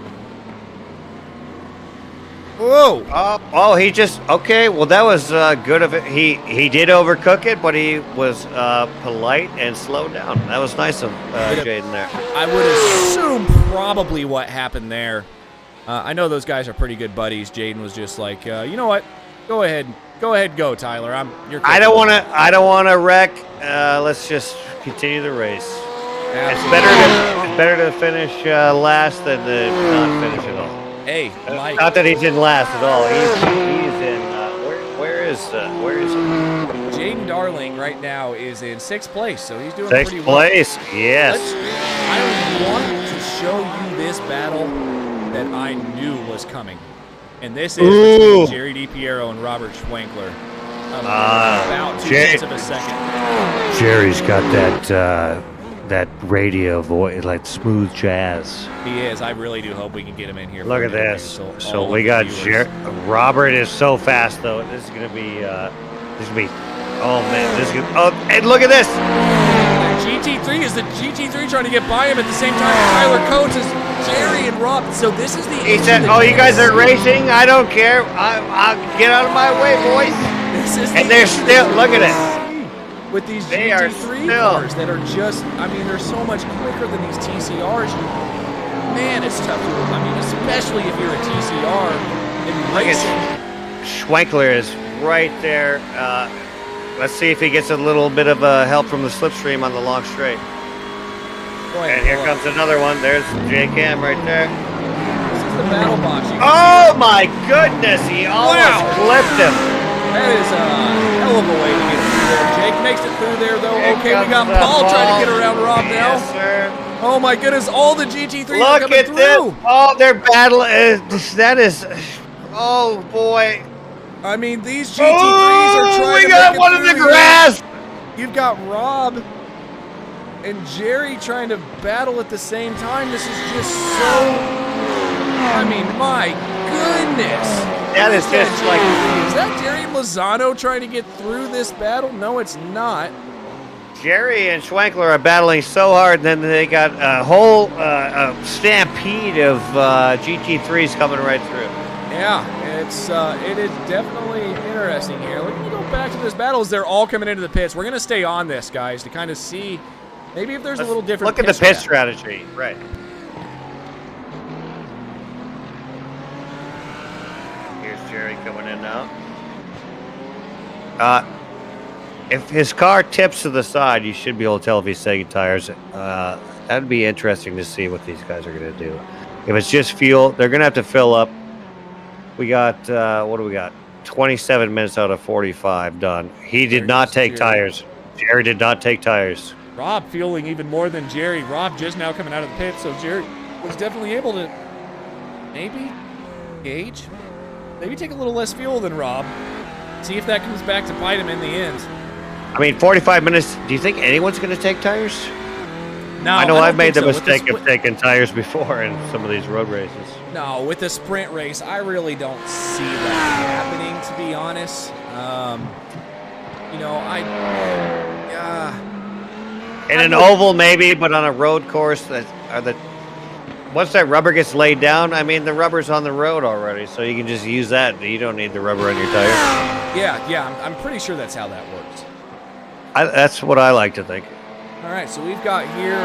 Whoa! Oh, he just okay. Well, that was good of it. He did overcook it, but he was polite and slowed down. That was nice of Jaden there. I would assume probably what happened there. I know those guys are pretty good buddies. Jaden was just like, you know what? Go ahead, go, Tyler. I don't want to wreck. Let's just continue the race. It's better to finish last than to not finish at all. Hey, Mike. Not that he's in last at all. He's in. Where is he? Jaden Darling right now is in 6th place, so he's doing pretty well. 6th place, yes. I want to show you this battle that I knew was coming, and this is between Gerry Di Piero and Robert Schwenkler. About 2/10 of a second. Jerry's got that radio voice, like smooth jazz. He is. I really do hope we can get him in here. Look at this. So we got Robert is so fast though. This is gonna be. Oh man, this is gonna. Oh, and look at this. GT3 is the GT3 trying to get by him at the same time. Tyler Coates is Jerry and Rob. So this is the. He said, "Oh, you guys are racing. I don't care. I'll get out of my way, boys." This is. And they're still. Look at it. With these GT3 cars that are just, I mean, they're so much quicker than these TCRs. Man, it's tough. I mean, especially if you're a TCR in racing. Schwenkler is right there. Let's see if he gets a little bit of help from the slipstream on the long straight. And here comes another one. There's Jake Ham right there. This is the battle box. Oh my goodness, he almost clipped him. That is a hell of a way to get through there. Jake makes it through there, though. Okay, we got Paul trying to get around Rob now. Yes, sir. Oh, my goodness. All the GT3s are coming through. Look at this. Oh, their battle is, that is, oh, boy. I mean, these GT3s are trying we to got make it one in the through grass. here. You've got Rob and Gerry trying to battle at the same time. This is just so... I mean, my goodness. That is just like... Is that Gerry Lozano trying to get through this battle? No, it's not. Gerry and Schwenkler are battling so hard, and then they got a whole stampede of GT3s coming right through. Yeah, it is definitely interesting here. We're going to go back to this battle as they're all coming into the pits. We're going to stay on this, guys, to kind of see maybe if there's a little different Look at the pit strategy. Right. Here's Gerry coming in now. If his car tips to the side, you should be able to tell if he's taking tires. That'd be interesting to see what these guys are going to do. If it's just fuel, they're going to have to fill up. We got, what do we got? 27 minutes out of 45 done. He did not take tires. Gerry did not take tires. Rob fueling even more than Gerry. Rob just now coming out of the pit, so Gerry was definitely able to maybe gauge, maybe take a little less fuel than Rob. See if that comes back to bite him in the end. I mean, 45 minutes. Do you think anyone's going to take tires? No, I know I've made the so. mistake of taking tires before in some of these road races. No, with the sprint race, I really don't see that happening, to be honest. In an oval, maybe, but on a road course, once that rubber gets laid down, I mean, the rubber's on the road already, so you can just use that. You don't need the rubber on your tire. Yeah, I'm pretty sure that's how that works. That's what I like to think. All right, so we've got here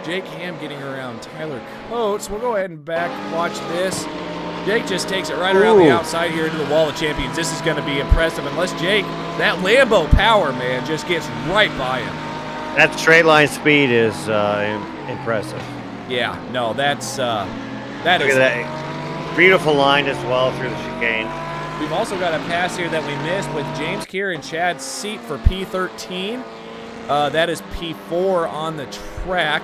Jake Ham getting around Tyler Coates. We'll go ahead and watch this. Jake just takes it right around the outside here into the wall of champions. This is going to be impressive unless Jake, that Lambo power, man, just gets right by him. That straight line speed is impressive. Yeah, no, that is. Look at that beautiful line as well through the chicane. We've also got a pass here that we missed with James Keir and Chad Seat for P13. That is P4 on the track.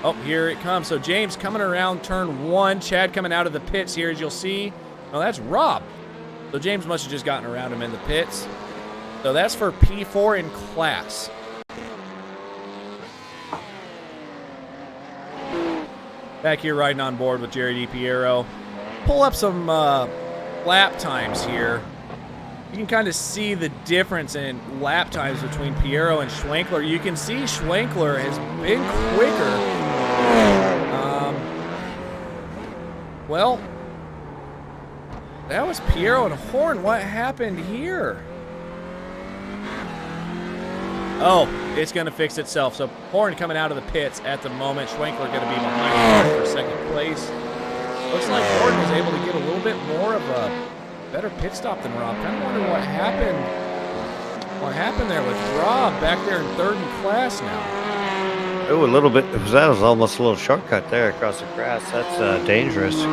Oh, here it comes. So James coming around turn 1. Chad coming out of the pits here, as you'll see. Oh, that's Rob. So James must have just gotten around him in the pits. So that's for P4 in class. Back here riding on board with Gerry Di Piero. Pull up some lap times here. You can kind of see the difference in lap times between Piero and Schwenkler. You can see Schwenkler has been quicker. Well, that was Piero and Horn. What happened here? Oh, it's going to fix itself. So Horn coming out of the pits at the moment. Schwenkler going to be behind Horn for second place. Looks like Horn was able to get a little bit more of a better pit stop than Rob. Kind of wonder what happened. What happened there with Rob back there in third in class now? Oh, a little bit. That was almost a little shortcut there across the grass. That's dangerous.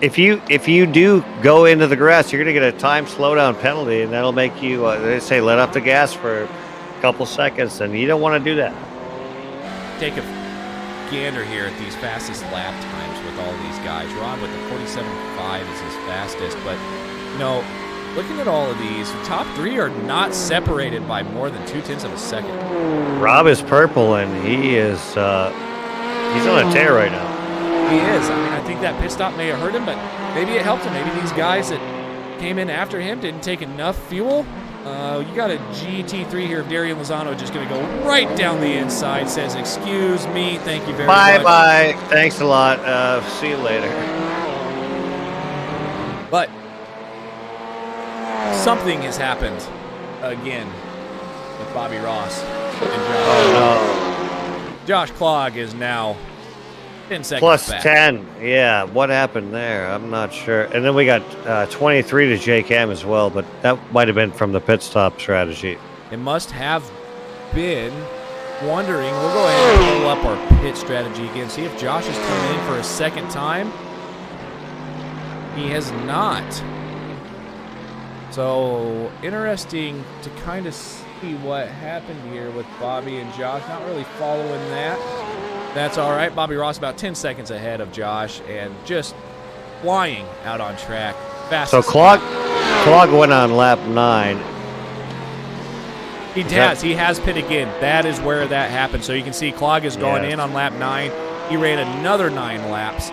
If you do go into the grass, you're going to get a time slowdown penalty, and that'll make you. They say let off the gas for a couple seconds, and you don't want to do that. Take a gander here at these fastest lap times with all these guys. Rob with the 47.5 is his fastest, but looking at all of these, the top 3 are not separated by more than 0.2 of a second. Rob is purple, and he is he's on a tear right now. He is. I mean, I think that pit stop may have hurt him, but maybe it helped him. Maybe these guys that came in after him didn't take enough fuel. You got a GT3 here of Darian Lozano just going to go right down the inside. Says, excuse me, thank you very much. Bye. Thanks a lot. See you later. But something has happened again with Bobby Ross and Josh. Oh, no. Josh Clogg is now 10 seconds Plus back. 10. Yeah, what happened there? I'm not sure. And then we got 23 to Jake Ham as well, but that might have been from the pit stop strategy. It must have been. Wondering. We'll go ahead and pull up our pit strategy again. See if Josh has come in for a second time. He has not. So, interesting to kind of see what happened here with Bobby and Josh. Not really following that. That's all right. Bobby Ross about 10 seconds ahead of Josh and just flying out on track. Fastest. So Clogg went on lap 9. He has. He has pit again. That is where that happened. So you can see Clogg has gone in on lap 9. He ran another 9 laps.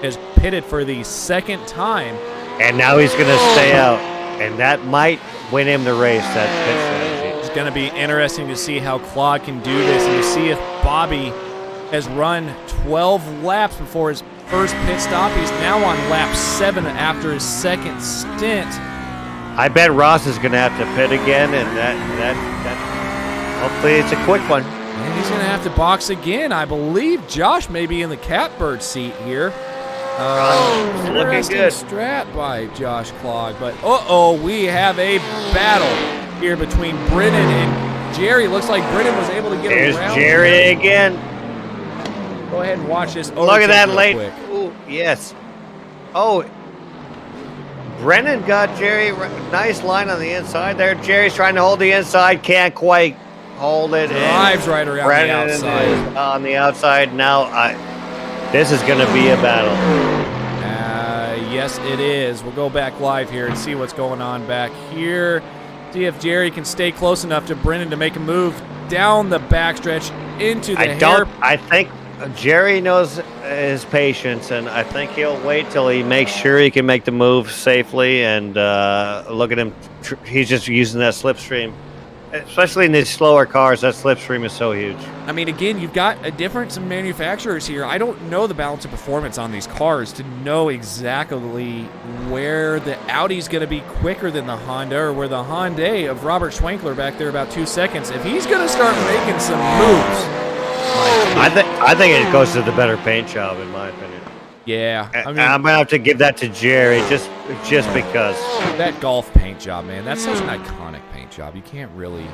Has pitted for the second time. And now he's going to stay out. And that might win him the race, that pit strategy. It's going to be interesting to see how Clogg can do this and to see if Bobby has run 12 laps before his first pit stop. He's now on lap 7 after his second stint. I bet Ross is going to have to pit again, and that hopefully it's a quick one. And he's going to have to box again. I believe Josh may be in the catbird seat here. Looking good. Strat by Josh Clogg, but we have a battle here between Brennan and Gerry. Looks like Brennan was able to get There's around. Gerry again. Go ahead and watch this. Look at that late. Quick. Ooh, yes. Oh, Brennan got Gerry. Nice line on the inside there. Jerry's trying to hold the inside. Can't quite hold it. Drives right around Brennan the outside. is on the outside. Now, this is going to be a battle. Yes, it is. We'll go back live here and see what's going on back here. See if Gerry can stay close enough to Brennan to make a move down the backstretch into the I think Gerry knows his patience, and I think he'll wait till he makes sure he can make the move safely. And look at him; he's just using that slipstream, especially in these slower cars. That slipstream is so huge. I mean, again, you've got a difference in manufacturers here. I don't know the balance of performance on these cars to know exactly where the Audi's going to be quicker than the Honda, or where the Hyundai of Robert Schwenkler back there about 2 seconds. If he's going to start making some moves. I think it goes to the better paint job, in my opinion. Yeah, I mean, I'm gonna have to give that to Gerry just because that golf paint job, man. That's such an iconic paint job. You can't really.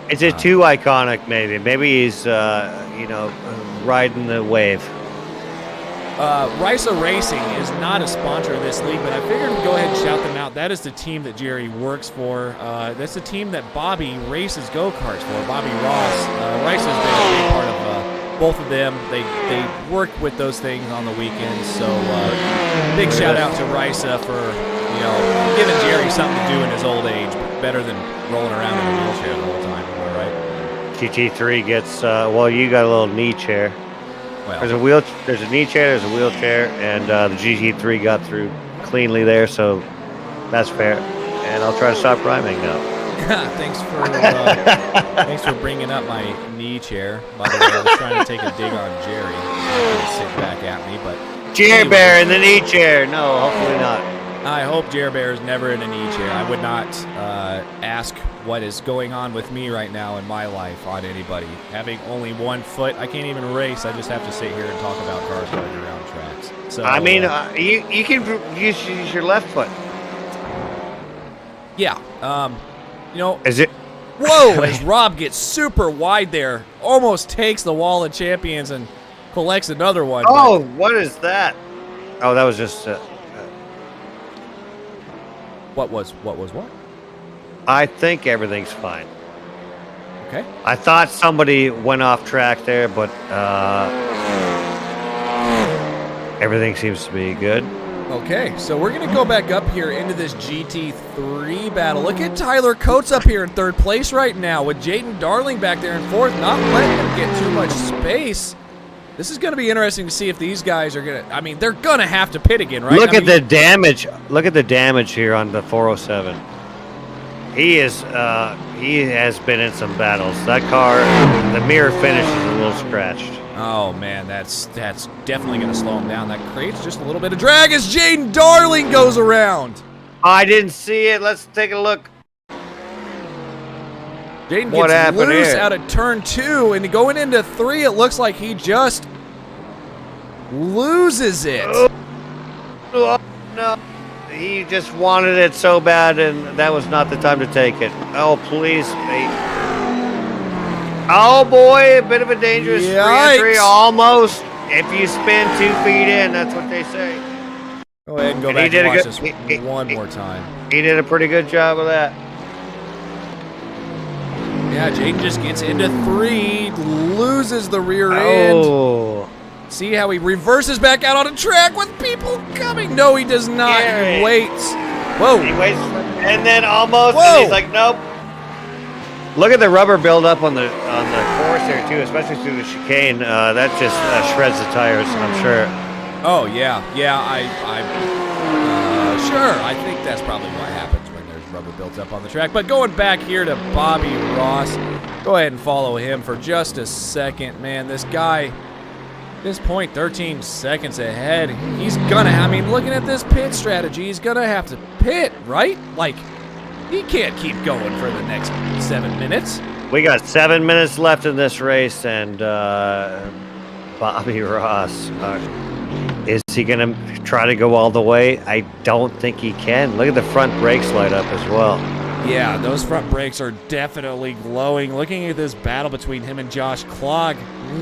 Is it too iconic? Maybe he's riding the wave. Risa Racing is not a sponsor of this league, but I figured we'd go ahead and shout them out. That is the team that Gerry works for. That's the team that Bobby races go-karts for, Bobby Ross. Risa's been a big part of both of them. They work with those things on the weekends, so big shout-out to Risa for giving Gerry something to do in his old age, better than rolling around in a wheelchair the whole time, am I right? GT3 gets, you got a little knee chair. Well, there's a knee chair, there's a wheelchair, and the GT3 got through cleanly there, so that's fair. And I'll try to stop rhyming now. Thanks for bringing up my knee chair. By the way, I was trying to take a dig on Gerry. He's sitting back at me, but Gerry Bear in the knee chair. No, hopefully not. I hope Gerry Bear is never in a knee chair. I would not ask what is going on with me right now in my life on anybody. Having only one foot, I can't even race. I just have to sit here and talk about cars going around tracks. So I mean, you can use your left foot. Yeah. Is it? Whoa! As Rob gets super wide there, almost takes the wall of champions and collects another one. Oh, what is that? Oh, that was just. What was what? I think everything's fine. Okay. I thought somebody went off track there, but everything seems to be good. Okay, so we're going to go back up here into this GT3 battle. Look at Tyler Coates up here in third place right now with Jaden Darling back there in fourth, not letting him get too much space. This is going to be interesting to see if these guys are going to, I mean, they're going to have to pit again, right? Look at the damage. Look at the damage here on the 407. He has been in some battles. That car, the mirror finish is a little scratched. Oh, man, that's definitely going to slow him down. That creates just a little bit of drag as Jaden Darling goes around. I didn't see it. Let's take a look. Jaden gets loose out of turn 2, and going into 3, it looks like he just loses it. Oh, no. He just wanted it so bad, and that was not the time to take it. Oh, please. Oh, boy, a bit of a dangerous re-entry. Almost. If you spin 2 feet in, that's what they say. Go ahead and go back and watch this one more time. He did a pretty good job of that. Yeah, Jaden just gets into 3, loses the rear end. See how he reverses back out on a track with people coming. No, he does not. He waits. Whoa. He waits, and then almost, Whoa. and he's like, nope. Look at the rubber buildup on the course there too, especially through the chicane. That just shreds the tires, I'm sure. Oh yeah. Sure. I think that's probably what happens when there's rubber built up on the track. But going back here to Bobby Ross, go ahead and follow him for just a second, man. This guy, at this point, 13 seconds ahead. He's gonna. I mean, looking at this pit strategy, he's gonna have to pit, right? Like, he can't keep going for the next 7 minutes. We got 7 minutes left in this race, and Bobby Ross. Is he going to try to go all the way? I don't think he can. Look at the front brakes light up as well. Yeah, those front brakes are definitely glowing. Looking at this battle between him and Josh Clogg,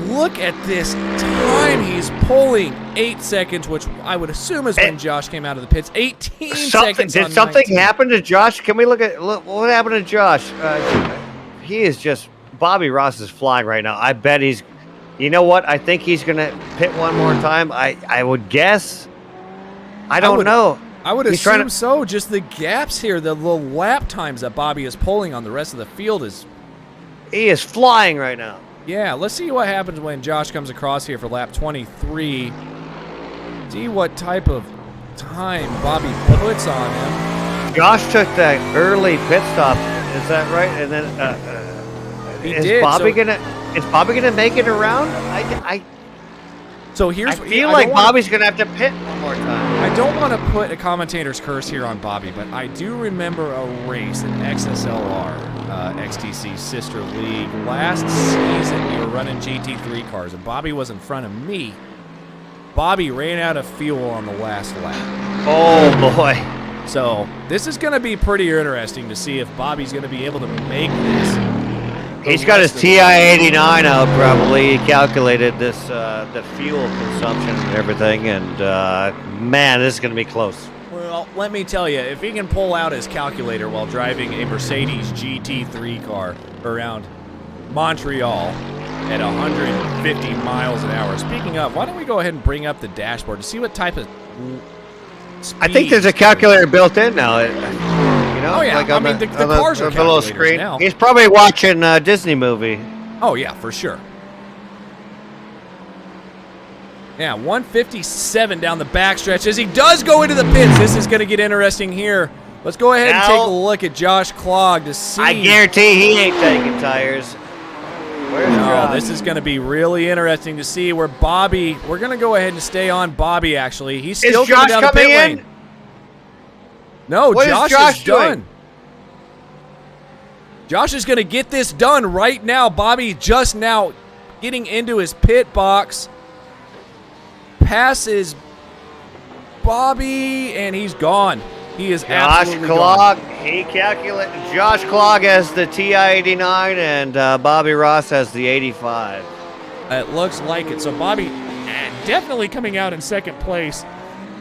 look at this time he's pulling. 8 seconds, which I would assume is when Josh came out of the pits. 18 seconds on Did something 19. happen to Josh? Can we look what happened to Josh? He is just, Bobby Ross is flying right now. I bet he's, you know what? I think he's going to pit one more time. I would guess. I don't know. I would assume so. Just the gaps here, the little lap times that Bobby is pulling on the rest of the field is... He is flying right now. Yeah, let's see what happens when Josh comes across here for lap 23. See what type of time Bobby puts on him. Josh took that early pit stop. Is that right? And then is Bobby gonna make it around? So here's, I feel like Bobby's going to have to pit one more time. I don't want to put a commentator's curse here on Bobby, but I do remember a race in XSLR, XTC sister league. Last season, we were running GT3 cars, and Bobby was in front of me. Bobby ran out of fuel on the last lap. Oh, boy. So this is going to be pretty interesting to see if Bobby's going to be able to make this. He's got his TI-89 out probably. He calculated this, the fuel consumption and everything, and man, this is going to be close. Well, let me tell you, if he can pull out his calculator while driving a Mercedes GT3 car around Montreal at 150 miles an hour. Speaking of, why don't we go ahead and bring up the dashboard to see what type of speed. I think there's a calculator built in now. Oh yeah, like I mean the cars are the little calculators screen. now. He's probably watching a Disney movie. Oh yeah, for sure. Yeah, 157 down the backstretch as he does go into the pits. This is going to get interesting here. Let's go ahead and take a look at Josh Clogg to see. I guarantee he ain't taking tires. Where's Josh? This is going to be really interesting to see where Bobby. We're going to go ahead and stay on Bobby. Actually, he's still coming down the pit lane. No, Josh is done. Josh is going to get this done right now. Bobby just now getting into his pit box. Passes Bobby, and he's gone. He is absolutely Clogg, gone. he calculated. Josh Clogg has the TI-89, and Bobby Ross has the 85. It looks like it. So Bobby definitely coming out in second place.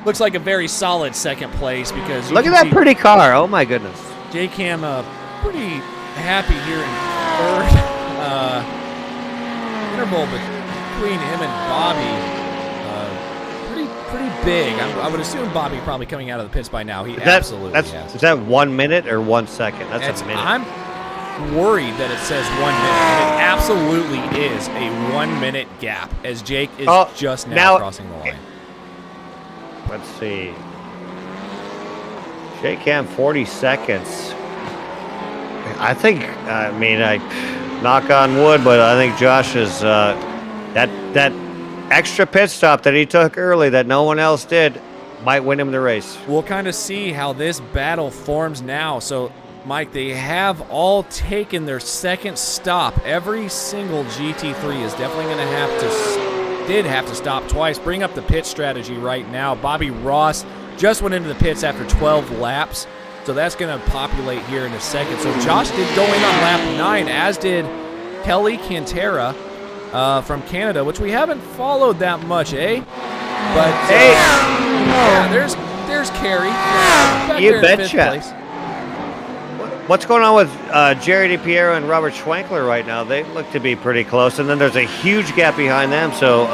Looks like a very solid second place because look at that pretty car. Oh my goodness. J-Cam pretty happy here in third. Interval between him and Bobby pretty big. I would assume Bobby probably coming out of the pits by now. He absolutely has. Is that 1 minute or 1 second? That's a minute. I'm worried that it says 1 minute. It absolutely is a 1 minute gap as Jake is just now crossing the line. Let's see. J-Cam 40 seconds. I think, I knock on wood, but I think Josh is, that extra pit stop that he took early that no one else did might win him the race. We'll kind of see how this battle forms now. So, Mike, they have all taken their second stop. Every single GT3 is definitely going to have to stop twice. Bring up the pit strategy right now. Bobby Ross just went into the pits after 12 laps. So that's going to populate here in a second. So Josh did go in on lap 9, as did Kelly Cantera from Canada, which we haven't followed that much, eh? But hey, yeah, there's Kerry. You betcha. What's going on with Gerry Di Piero and Robert Schwenkler right now? They look to be pretty close, and then there's a huge gap behind them. So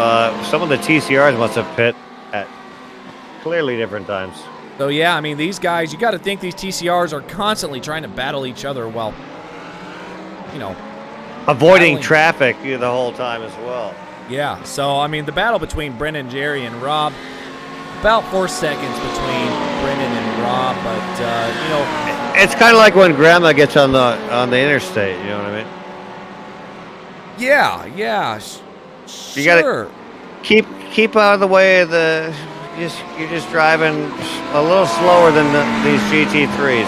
some of the TCRs must have pit at clearly different times. So, yeah, I mean, these guys, you got to think these TCRs are constantly trying to battle each other while, you know, avoiding battling. traffic the whole time as well. Yeah, so, I mean, the battle between Brennan, Gerry, and Rob, about 4 seconds between Brennan and Rob, but, you know. It's kind of like when Grandma gets on the interstate, you know what I mean? Yeah. You Sure. gotta keep out of the way of the. You're just driving a little slower than these GT3s.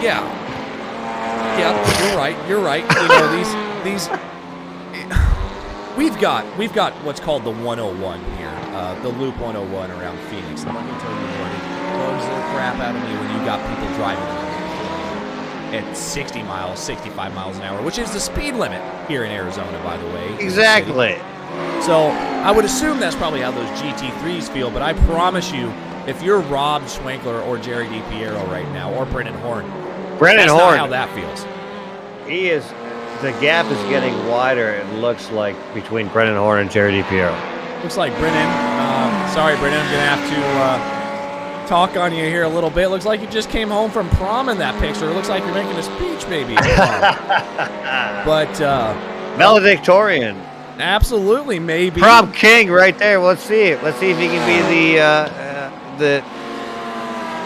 Yeah, you're right. You know, these we've got what's called the 101 here, the Loop 101 around Phoenix. And let me tell you what, it bugs the crap out of me when you got people driving at 60 miles, 65 miles an hour, which is the speed limit here in Arizona, by the way. Exactly. So I would assume that's probably how those GT3s feel, but I promise you, if you're Rob Schwenkler or Gerry Di Piero right now, or Brennan Horn, that's not how that feels. He is. The gap is getting wider. It looks like between Brennan Horn and Gerry Di Piero. Looks like Brennan. Sorry, Brennan, I'm gonna have to talk on you here a little bit. Looks like you just came home from prom in that picture. It looks like you're making a speech, maybe. But valedictorian. Absolutely, maybe. Prom king right there. Let's see if he can be the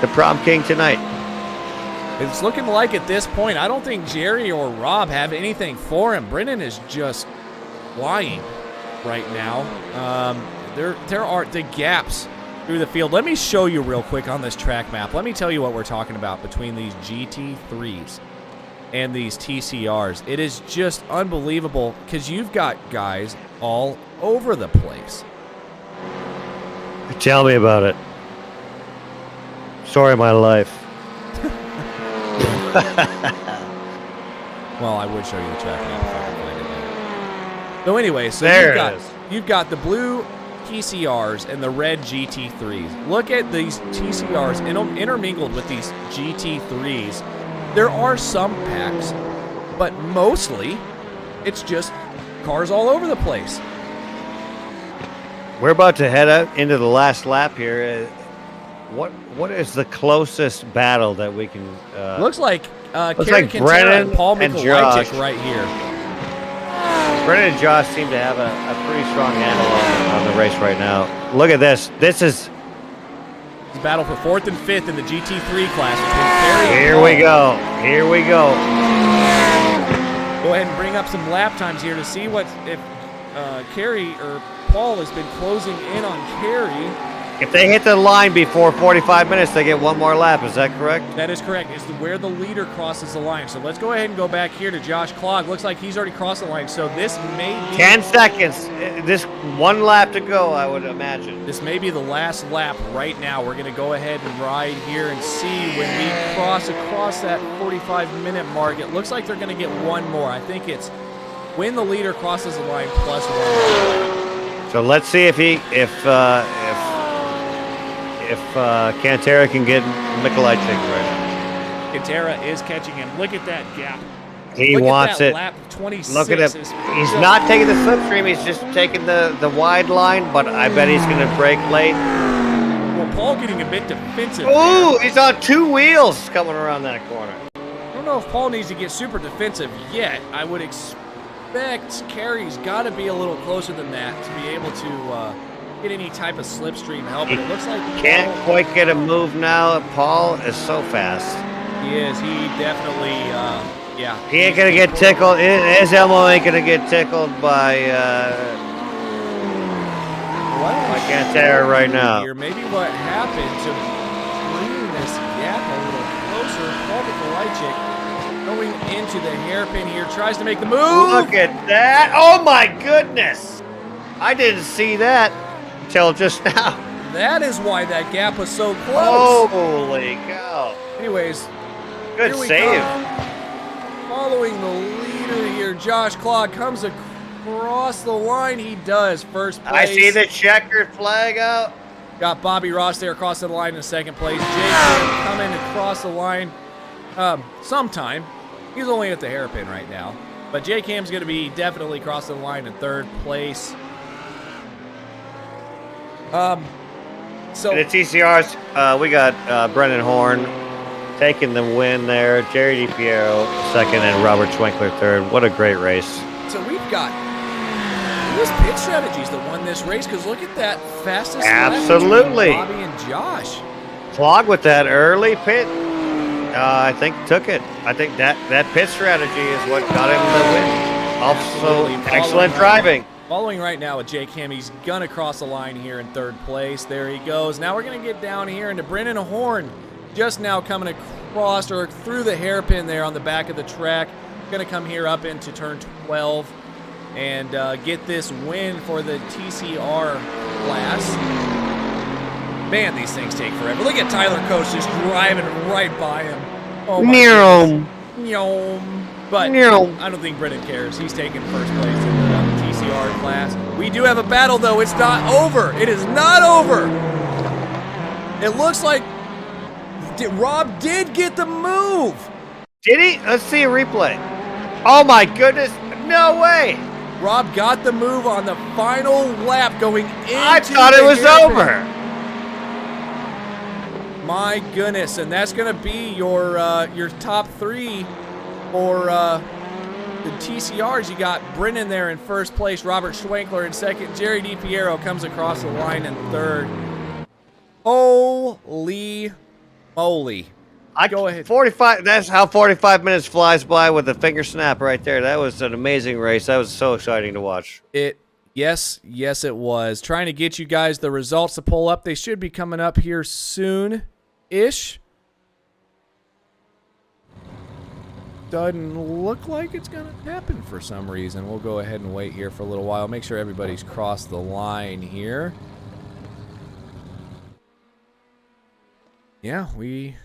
prom king tonight. It's looking like at this point, I don't think Gerry or Rob have anything for him. Brennan is just flying right now. There are the gaps through the field. Let me show you real quick on this track map. Let me tell you what we're talking about between these GT3s and these TCRs. It is just unbelievable because you've got guys all over the place. Tell me about it. Story of my life. Well, I would show you the track map if I could find it there. So anyway, you've got the blue TCRs and the red GT3s. Look at these TCRs intermingled with these GT3s. There are some packs, but mostly it's just cars all over the place. We're about to head out into the last lap here. What is the closest battle that we can? Looks like Kerry Brennan and Paul Mikolajczyk right here. Brennan and Josh seem to have a pretty strong handle on the race right now. Look at this. This is the battle for 4th and 5th in the GT3 class between Kerry and Paul. Here we go. Go ahead and bring up some lap times here to see if Kerry or Paul has been closing in on Kerry. If they hit the line before 45 minutes, they get one more lap. Is that correct? That is correct. It's where the leader crosses the line. So let's go ahead and go back here to Josh Clogg. Looks like he's already crossed the line. So this may be 10 seconds. This one lap to go, I would imagine. This may be the last lap right now. We're going to go ahead and ride here and see when we cross across that 45-minute mark. It looks like they're going to get one more. I think it's when the leader crosses the line plus one. So let's see if Cantera can get Mikolajczyk right now. Cantera is catching him. Look at that gap. He wants it. Lap 26. Look at him. He's not taking the slipstream. He's just taking the wide line, but I bet he's going to brake late. Well, Paul getting a bit defensive. Ooh, he's on two wheels coming around that corner. I don't know if Paul needs to get super defensive yet. I would expect Kerry's got to be a little closer than that to be able to get any type of slipstream help. It looks like can't quite get a move now. Paul is so fast. He is. He definitely, yeah. He ain't gonna get tickled. His elbow ain't gonna get tickled by Cantera right now. Here, maybe what happened to bring this gap a little closer. Paul Mikolajczyk going into the hairpin here, tries to make the move. Look at that! Oh my goodness! I didn't see that until just now. That is why that gap was so close. Holy cow! Anyways, good save. Following the leader here, Josh Clogg comes across the line. He does. First place. I see the checkered flag out. Got Bobby Ross there across the line in second place. Jake coming across the line sometime. He's only at the hairpin right now. But Jake Ham's going to be definitely crossing the line in third place. So In the TCRs, we got Brendan Horn taking the win there. Gerry Di Piero second, and Robert Schwenkler third. What a great race! So we've got it was Pit Strategies that won this race because look at that fastest lap Absolutely. between Bobby and Josh. Clogg with that early pit, I think took it. I think that pit strategy is what got him the win. Also, Absolutely. excellent driving. Following right now with Jake Ham, he's gonna cross the line here in third place. There he goes. Now we're gonna get down here into Brendan Horn, just now coming across or through the hairpin there on the back of the track. Gonna come here up into turn 12 and get this win for the TCR class. Man, these things take forever. Look at Tyler Coates just driving right by him. Oh my goodness. But I don't think Brendan cares. He's taking first place in the TCR class. We do have a battle, though. It's not over. It is not over. It looks like Rob did get the move. Did he? Let's see a replay. Oh my goodness! No way! Rob got the move on the final lap going into I thought it was over. My goodness, and that's going to be your top three for the TCRs. You got Brendan there in first place, Robert Schwenkler in second, Gerry Di Piero comes across the line in third. Holy moly. Go ahead. 45. That's how 45 minutes flies by with a finger snap right there. That was an amazing race. That was so exciting to watch. Yes, it was. Trying to get you guys the results to pull up. They should be coming up here soon-ish. Doesn't look like it's going to happen for some reason. We'll go ahead and wait here for a little while. Make sure everybody's crossed the line here. Yeah, we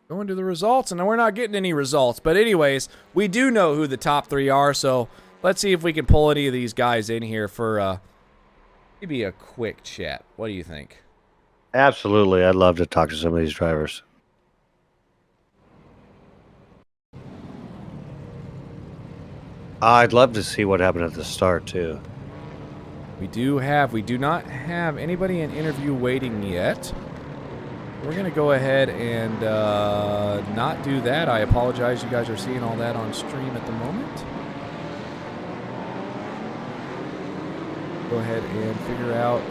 go into the results, and we're not getting any results. But anyways, we do know who the top three are, so let's see if we can pull any of these guys in here for maybe a quick chat. What do you think? Absolutely. I'd love to talk to some of these drivers. I'd love to see what happened at the start, too. We do not have anybody in interview waiting yet. We're going to go ahead and not do that. I apologize. You guys are seeing all that on stream at the moment. Go ahead and figure out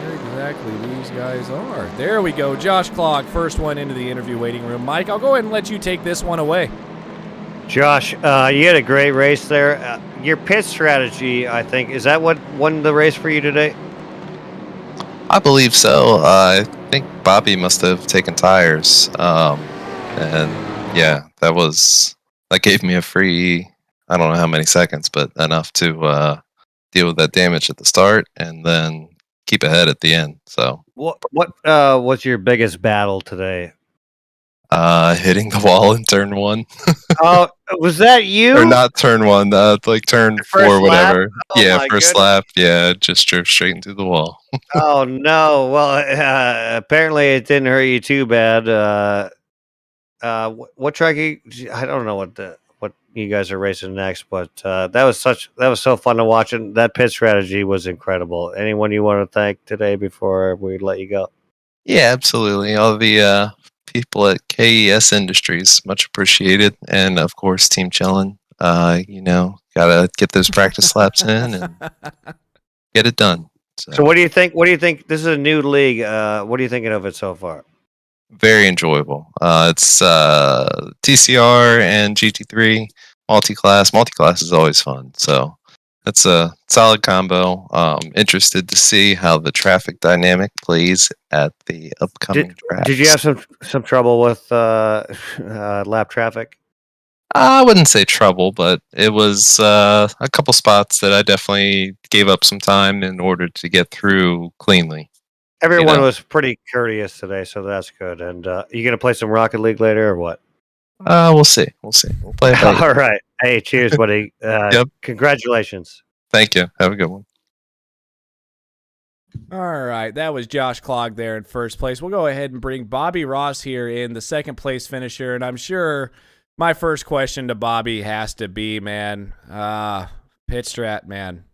where exactly these guys are. There we go. Josh Clogg, first one into the interview waiting room. Mike, I'll go ahead and let you take this one away. Josh, you had a great race there. Your pit strategy, I think, is that what won the race for you today? I believe so. I think Bobby must have taken tires. And yeah, that gave me a free, I don't know how many seconds, but enough to deal with that damage at the start and then keep ahead at the end. So what's your biggest battle today? Hitting the wall in turn 1. Oh, was that you? Or not turn 1, like turn 4, whatever. Oh, yeah, first lap. Yeah, just drove straight into the wall. Oh no! Well, apparently it didn't hurt you too bad. What track? I don't know what you guys are racing next, but that was so fun to watch, and that pit strategy was incredible. Anyone you want to thank today before we let you go? Yeah, absolutely. All the people at KES Industries, much appreciated, and of course Team Chillin. Gotta get those practice laps in and get it done. So what do you think? What do you think? This is a new league. What are you thinking of it so far? Very enjoyable. It's TCR and GT3 multi-class. Multi-class is always fun. So that's a solid combo. Interested to see how the traffic dynamic plays at the upcoming tracks. Did you have some trouble with lap traffic? I wouldn't say trouble, but it was a couple spots that I definitely gave up some time in order to get through cleanly. Everyone was pretty courteous today, so that's good. And you gonna play some Rocket League later, or what? We'll see. We'll play it later. All right. Hey, cheers, buddy. Yep. Congratulations. Thank you. Have a good one. All right, that was Josh Clogg there in first place. We'll go ahead and bring Bobby Ross here in the second place finisher, and I'm sure my first question to Bobby has to be, man, pit strat, man.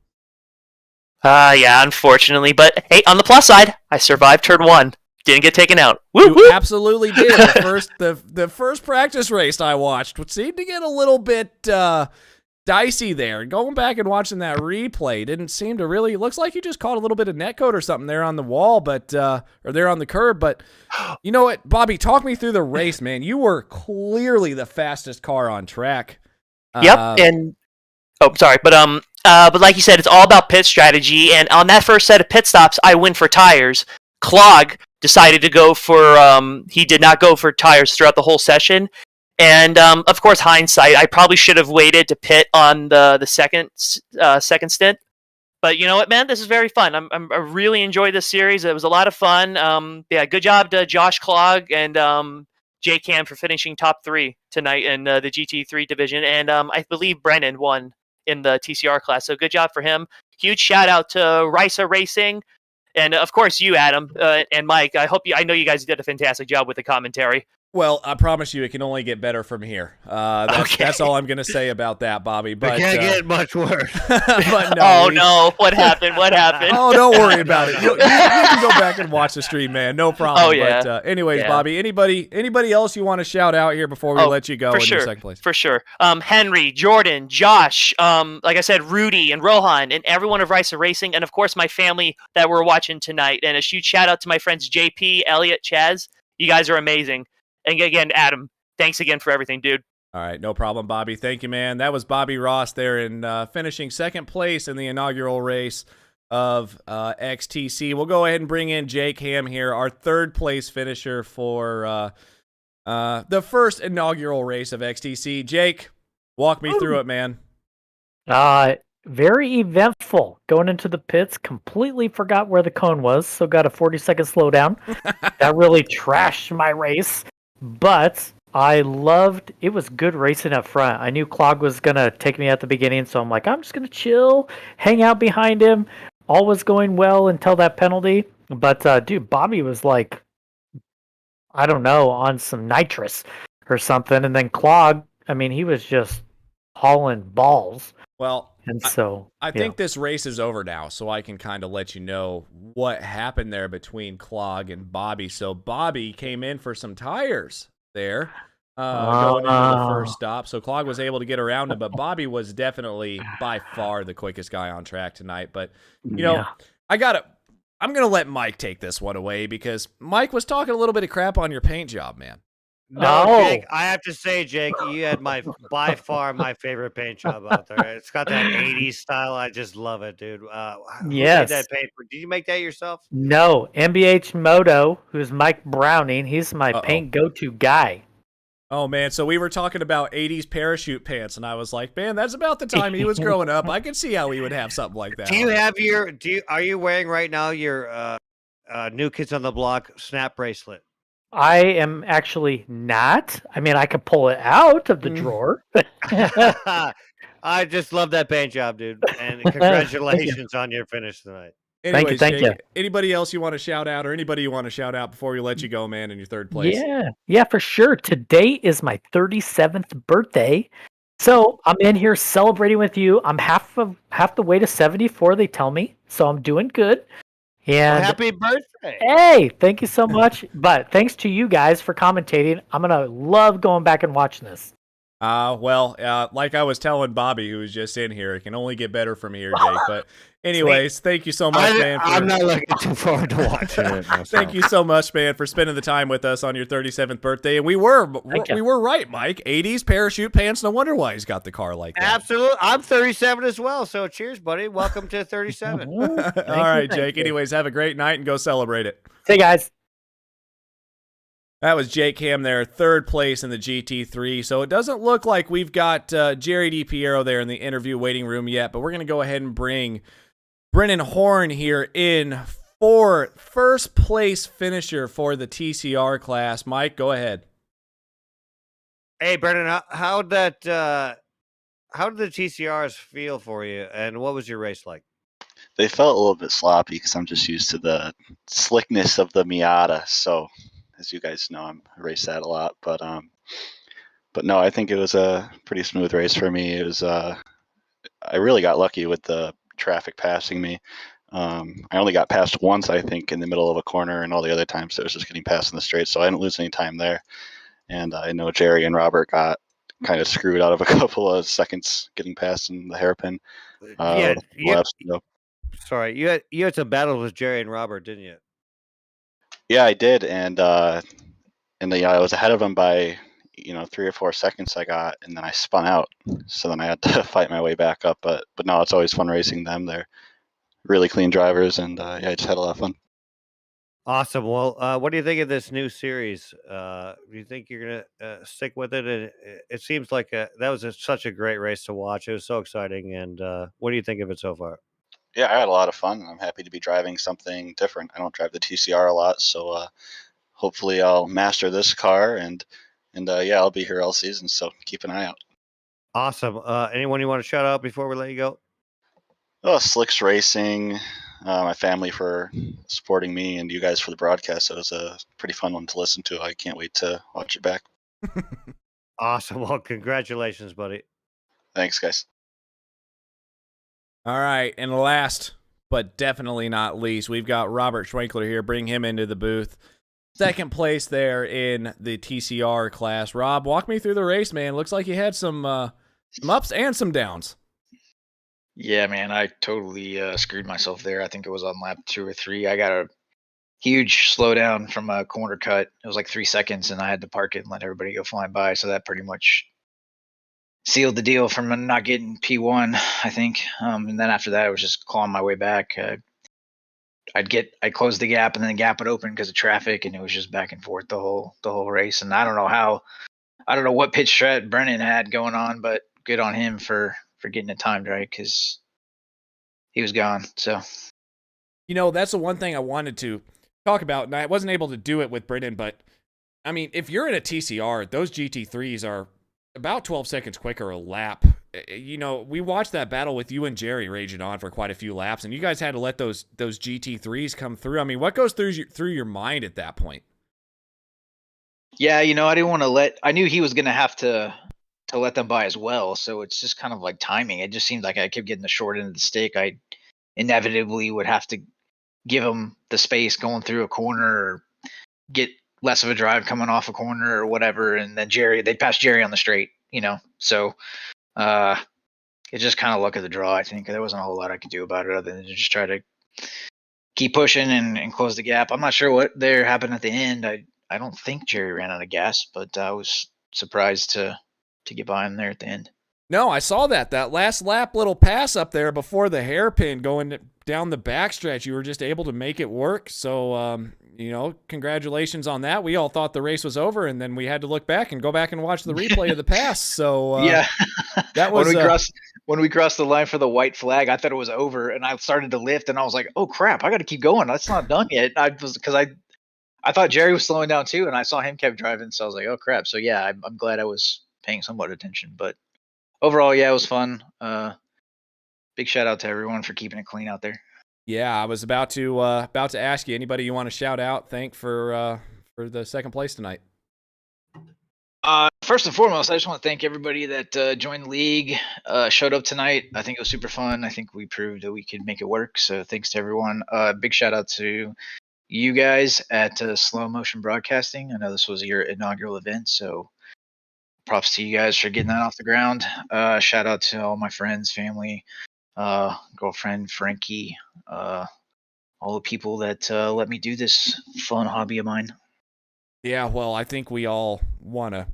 Yeah, unfortunately. But hey, on the plus side, I survived turn 1. Didn't get taken out. Woo, You woo. absolutely did. The first practice race I watched seemed to get a little bit dicey there. Going back and watching that replay didn't seem to really. Looks like you just caught a little bit of netcode or something there on the wall, but or there on the curb. But you know what, Bobby? Talk me through the race, man. You were clearly the fastest car on track. Yep. And sorry, but like you said, it's all about pit strategy. And on that first set of pit stops, I went for tires. Clogg decided to go for. He did not go for tires throughout the whole session. And of course, hindsight, I probably should have waited to pit on the second stint. But you know what, man? This is very fun. I really enjoyed this series. It was a lot of fun. Yeah, good job to Josh Clogg and J-Cam for finishing top 3 tonight in the GT3 division. And I believe Brennan won in the TCR class. So good job for him. Huge shout out to Risa Racing. And of course, you, Adam, and Mike. I know you guys did a fantastic job with the commentary. Well, I promise you, it can only get better from here. That's all I'm going to say about that, Bobby. But it can't get much worse. But No, what happened? What happened? Oh, don't worry about it. You can go back and watch the stream, man. No problem. Oh, yeah. But anyways, Yeah. Bobby, anybody else you want to shout out here before we let you go in your second place? For sure. Henry, Jordan, Josh, like I said, Rudy and Rohan and everyone of Risa Racing, and of course my family that we're watching tonight. And a huge shout out to my friends JP, Elliot, Chaz. You guys are amazing. And again, Adam, thanks again for everything, dude. All right, no problem, Bobby. Thank you, man. That was Bobby Ross there in finishing second place in the inaugural race of XTC. We'll go ahead and bring in Jake Ham here, our third place finisher for the first inaugural race of XTC. Jake, walk me through it, man. Very eventful. Going into the pits, completely forgot where the cone was, so got a 40-second slowdown. That really trashed my race. But I loved it. Was good racing up front. I knew Clogg was going to take me at the beginning, so I'm like, I'm just going to chill, hang out behind him. All was going well until that penalty. But, dude, Bobby was like, I don't know, on some nitrous or something. And then Clogg, I mean, he was just hauling balls. Well, and so I think this race is over now, so I can kind of let you know what happened there between Clogg and Bobby. So Bobby came in for some tires there going into the first stop. So Clogg was able to get around him, but Bobby was definitely by far the quickest guy on track tonight. But, you know, I'm going to let Mike take this one away because Mike was talking a little bit of crap on your paint job, man. No, Jake, I have to say, Jake, you had by far my favorite paint job out there. It's got that 80s style. I just love it, dude. Who made that paint? Did you make that yourself? No, MBH Moto, who's Mike Browning. He's my paint go-to guy. Oh, man, so we were talking about 80s parachute pants, and I was like, man, that's about the time he was growing up. I could see how he would have something like that. Do you have are you wearing right now your New Kids on the Block snap bracelet? I am actually not. I mean, I could pull it out of the drawer. I just love that paint job, dude. And congratulations on your finish tonight. Anyways, thank you. Anybody else you want to shout out, or anybody you want to shout out before we let you go, man, in your third place? Yeah, for sure. Today is my 37th birthday. So I'm in here celebrating with you. I'm half the way to 74, they tell me. So I'm doing good. And happy birthday. Hey, thank you so much. But thanks to you guys for commentating. I'm going to love going back and watching this. Like I was telling Bobby, who was just in here, it can only get better from here, Jake. But anyways, thank you so much, man. I'm not looking too forward to watching it myself. Thank you so much, man, for spending the time with us on your 37th birthday. And we were right, Mike. 80s parachute pants. No wonder why he's got the car like that. Absolutely. I'm 37 as well. So cheers, buddy. Welcome to 37. All right, Jake. Anyways, have a great night and go celebrate it. Hey, guys. That was Jake Ham there, third place in the GT3. So it doesn't look like we've got Gerry Di Piero there in the interview waiting room yet, but we're going to go ahead and bring Brennan Horn here in for first place finisher for the TCR class. Mike, go ahead. Hey, Brennan, how did the TCRs feel for you, and what was your race like? They felt a little bit sloppy because I'm just used to the slickness of the Miata. So, as you guys know, I race that a lot. But no, I think it was a pretty smooth race for me. It was I really got lucky with the traffic passing me. I only got passed once, I think, in the middle of a corner, and all the other times it was just getting passed in the straight. So I didn't lose any time there. And I know Gerry and Robert got kind of screwed out of a couple of seconds getting past in the hairpin. Yeah, With a couple laps to go. sorry, you had some battles with Gerry and Robert, didn't you? Yeah, I did, and I was ahead of them by 3 or 4 seconds I got, and then I spun out. So then I had to fight my way back up. But no, it's always fun racing them. They're really clean drivers, and yeah, I just had a lot of fun. Awesome. Well, what do you think of this new series? Do you think you're gonna stick with it? It seems like that was such a great race to watch. It was so exciting. And what do you think of it so far? Yeah, I had a lot of fun. I'm happy to be driving something different. I don't drive the TCR a lot, so hopefully I'll master this car, and yeah, I'll be here all season. So keep an eye out. Awesome. Anyone you want to shout out before we let you go? Oh, Slicks Racing, my family for supporting me, and you guys for the broadcast. It was a pretty fun one to listen to. I can't wait to watch it back. Awesome. Well, congratulations, buddy. Thanks, guys. All right, and last but definitely not least, we've got Robert Schwenkler here. Bring him into the booth. Second place there in the TCR class. Rob, walk me through the race, man. Looks like you had some ups and some downs. Yeah, man, I totally screwed myself there. I think it was on lap 2 or 3. I got a huge slowdown from a corner cut. It was like 3 seconds, and I had to park it and let everybody go flying by. So that pretty much sealed the deal from not getting P1, I think. And then after that, I was just clawing my way back. I'd close the gap, and then the gap would open because of traffic, and it was just back and forth the whole race. And I don't know what pitch strat Brennan had going on, but good on him for getting it timed right, because he was gone. So, that's the one thing I wanted to talk about, and I wasn't able to do it with Brennan, but I mean, if you're in a TCR, those GT3s are about 12 seconds quicker a lap. We watched that battle with you and Gerry raging on for quite a few laps, and you guys had to let those GT3s come through. I mean, what goes through your mind at that point? Yeah, I didn't want to I knew he was going to have to let them by as well. So it's just kind of like timing. It just seemed like I kept getting the short end of the stick. I inevitably would have to give him the space going through a corner, or get less of a drive coming off a corner or whatever. And then they'd pass Gerry on the straight, So it's just kind of luck of the draw. I think there wasn't a whole lot I could do about it other than just try to keep pushing and close the gap. I'm not sure what there happened at the end. I don't think Gerry ran out of gas, but I was surprised to get by him there at the end. No, I saw that last lap little pass up there before the hairpin going down the backstretch. You were just able to make it work. So, congratulations on that. We all thought the race was over, and then we had to look back and go back and watch the replay of the pass. So, yeah, that was when we crossed the line for the white flag. I thought it was over, and I started to lift, and I was like, "Oh crap, I got to keep going. That's not done yet." I thought Gerry was slowing down too, and I saw him kept driving, so I was like, "Oh crap!" So yeah, I'm glad I was paying somewhat attention, but overall, yeah, it was fun. Big shout out to everyone for keeping it clean out there. Yeah, I was about to ask you, anybody you want to shout out, thank for the second place tonight. First and foremost, I just want to thank everybody that joined the league, showed up tonight. I think it was super fun. I think we proved that we could make it work. So thanks to everyone. Big shout out to you guys at Slow Motion Broadcasting. I know this was your inaugural event, so props to you guys for getting that off the ground. Shout out to all my friends, family, girlfriend, Frankie, all the people that let me do this fun hobby of mine. Yeah, well, I think we all want to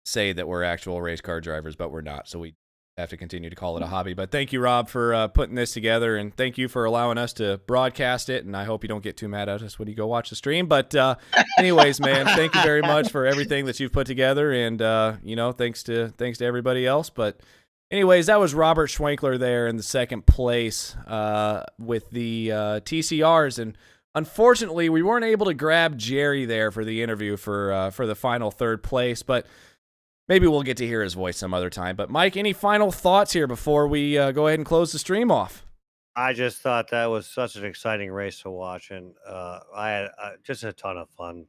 say that we're actual race car drivers, but we're not, so we have to continue to call it a hobby. But thank you, Rob, for putting this together, and thank you for allowing us to broadcast it, and I hope you don't get too mad at us when you go watch the stream. But anyways, man, thank you very much for everything that you've put together, and thanks to everybody else. But anyways, that was Robert Schwenkler there in the second place with the TCRs, and unfortunately, we weren't able to grab Gerry there for the interview for the final third place, but maybe we'll get to hear his voice some other time. But Mike, any final thoughts here before we go ahead and close the stream off? I just thought that was such an exciting race to watch, and I had just a ton of fun.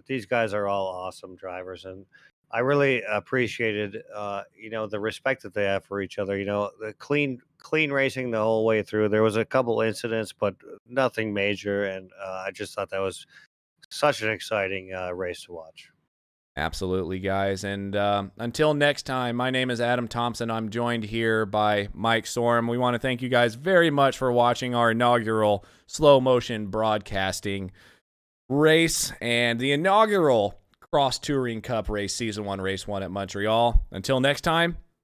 These guys are all awesome drivers, and I really appreciated, the respect that they have for each other. The clean racing the whole way through. There was a couple incidents, but nothing major, and I just thought that was such an exciting race to watch. Absolutely, guys. And until next time, my name is Adam Thompson. I'm joined here by Mike Sorum. We want to thank you guys very much for watching our inaugural slow motion broadcasting race and the inaugural Cross Touring Cup race, Season 1, Race 1 at Montreal. Until next time,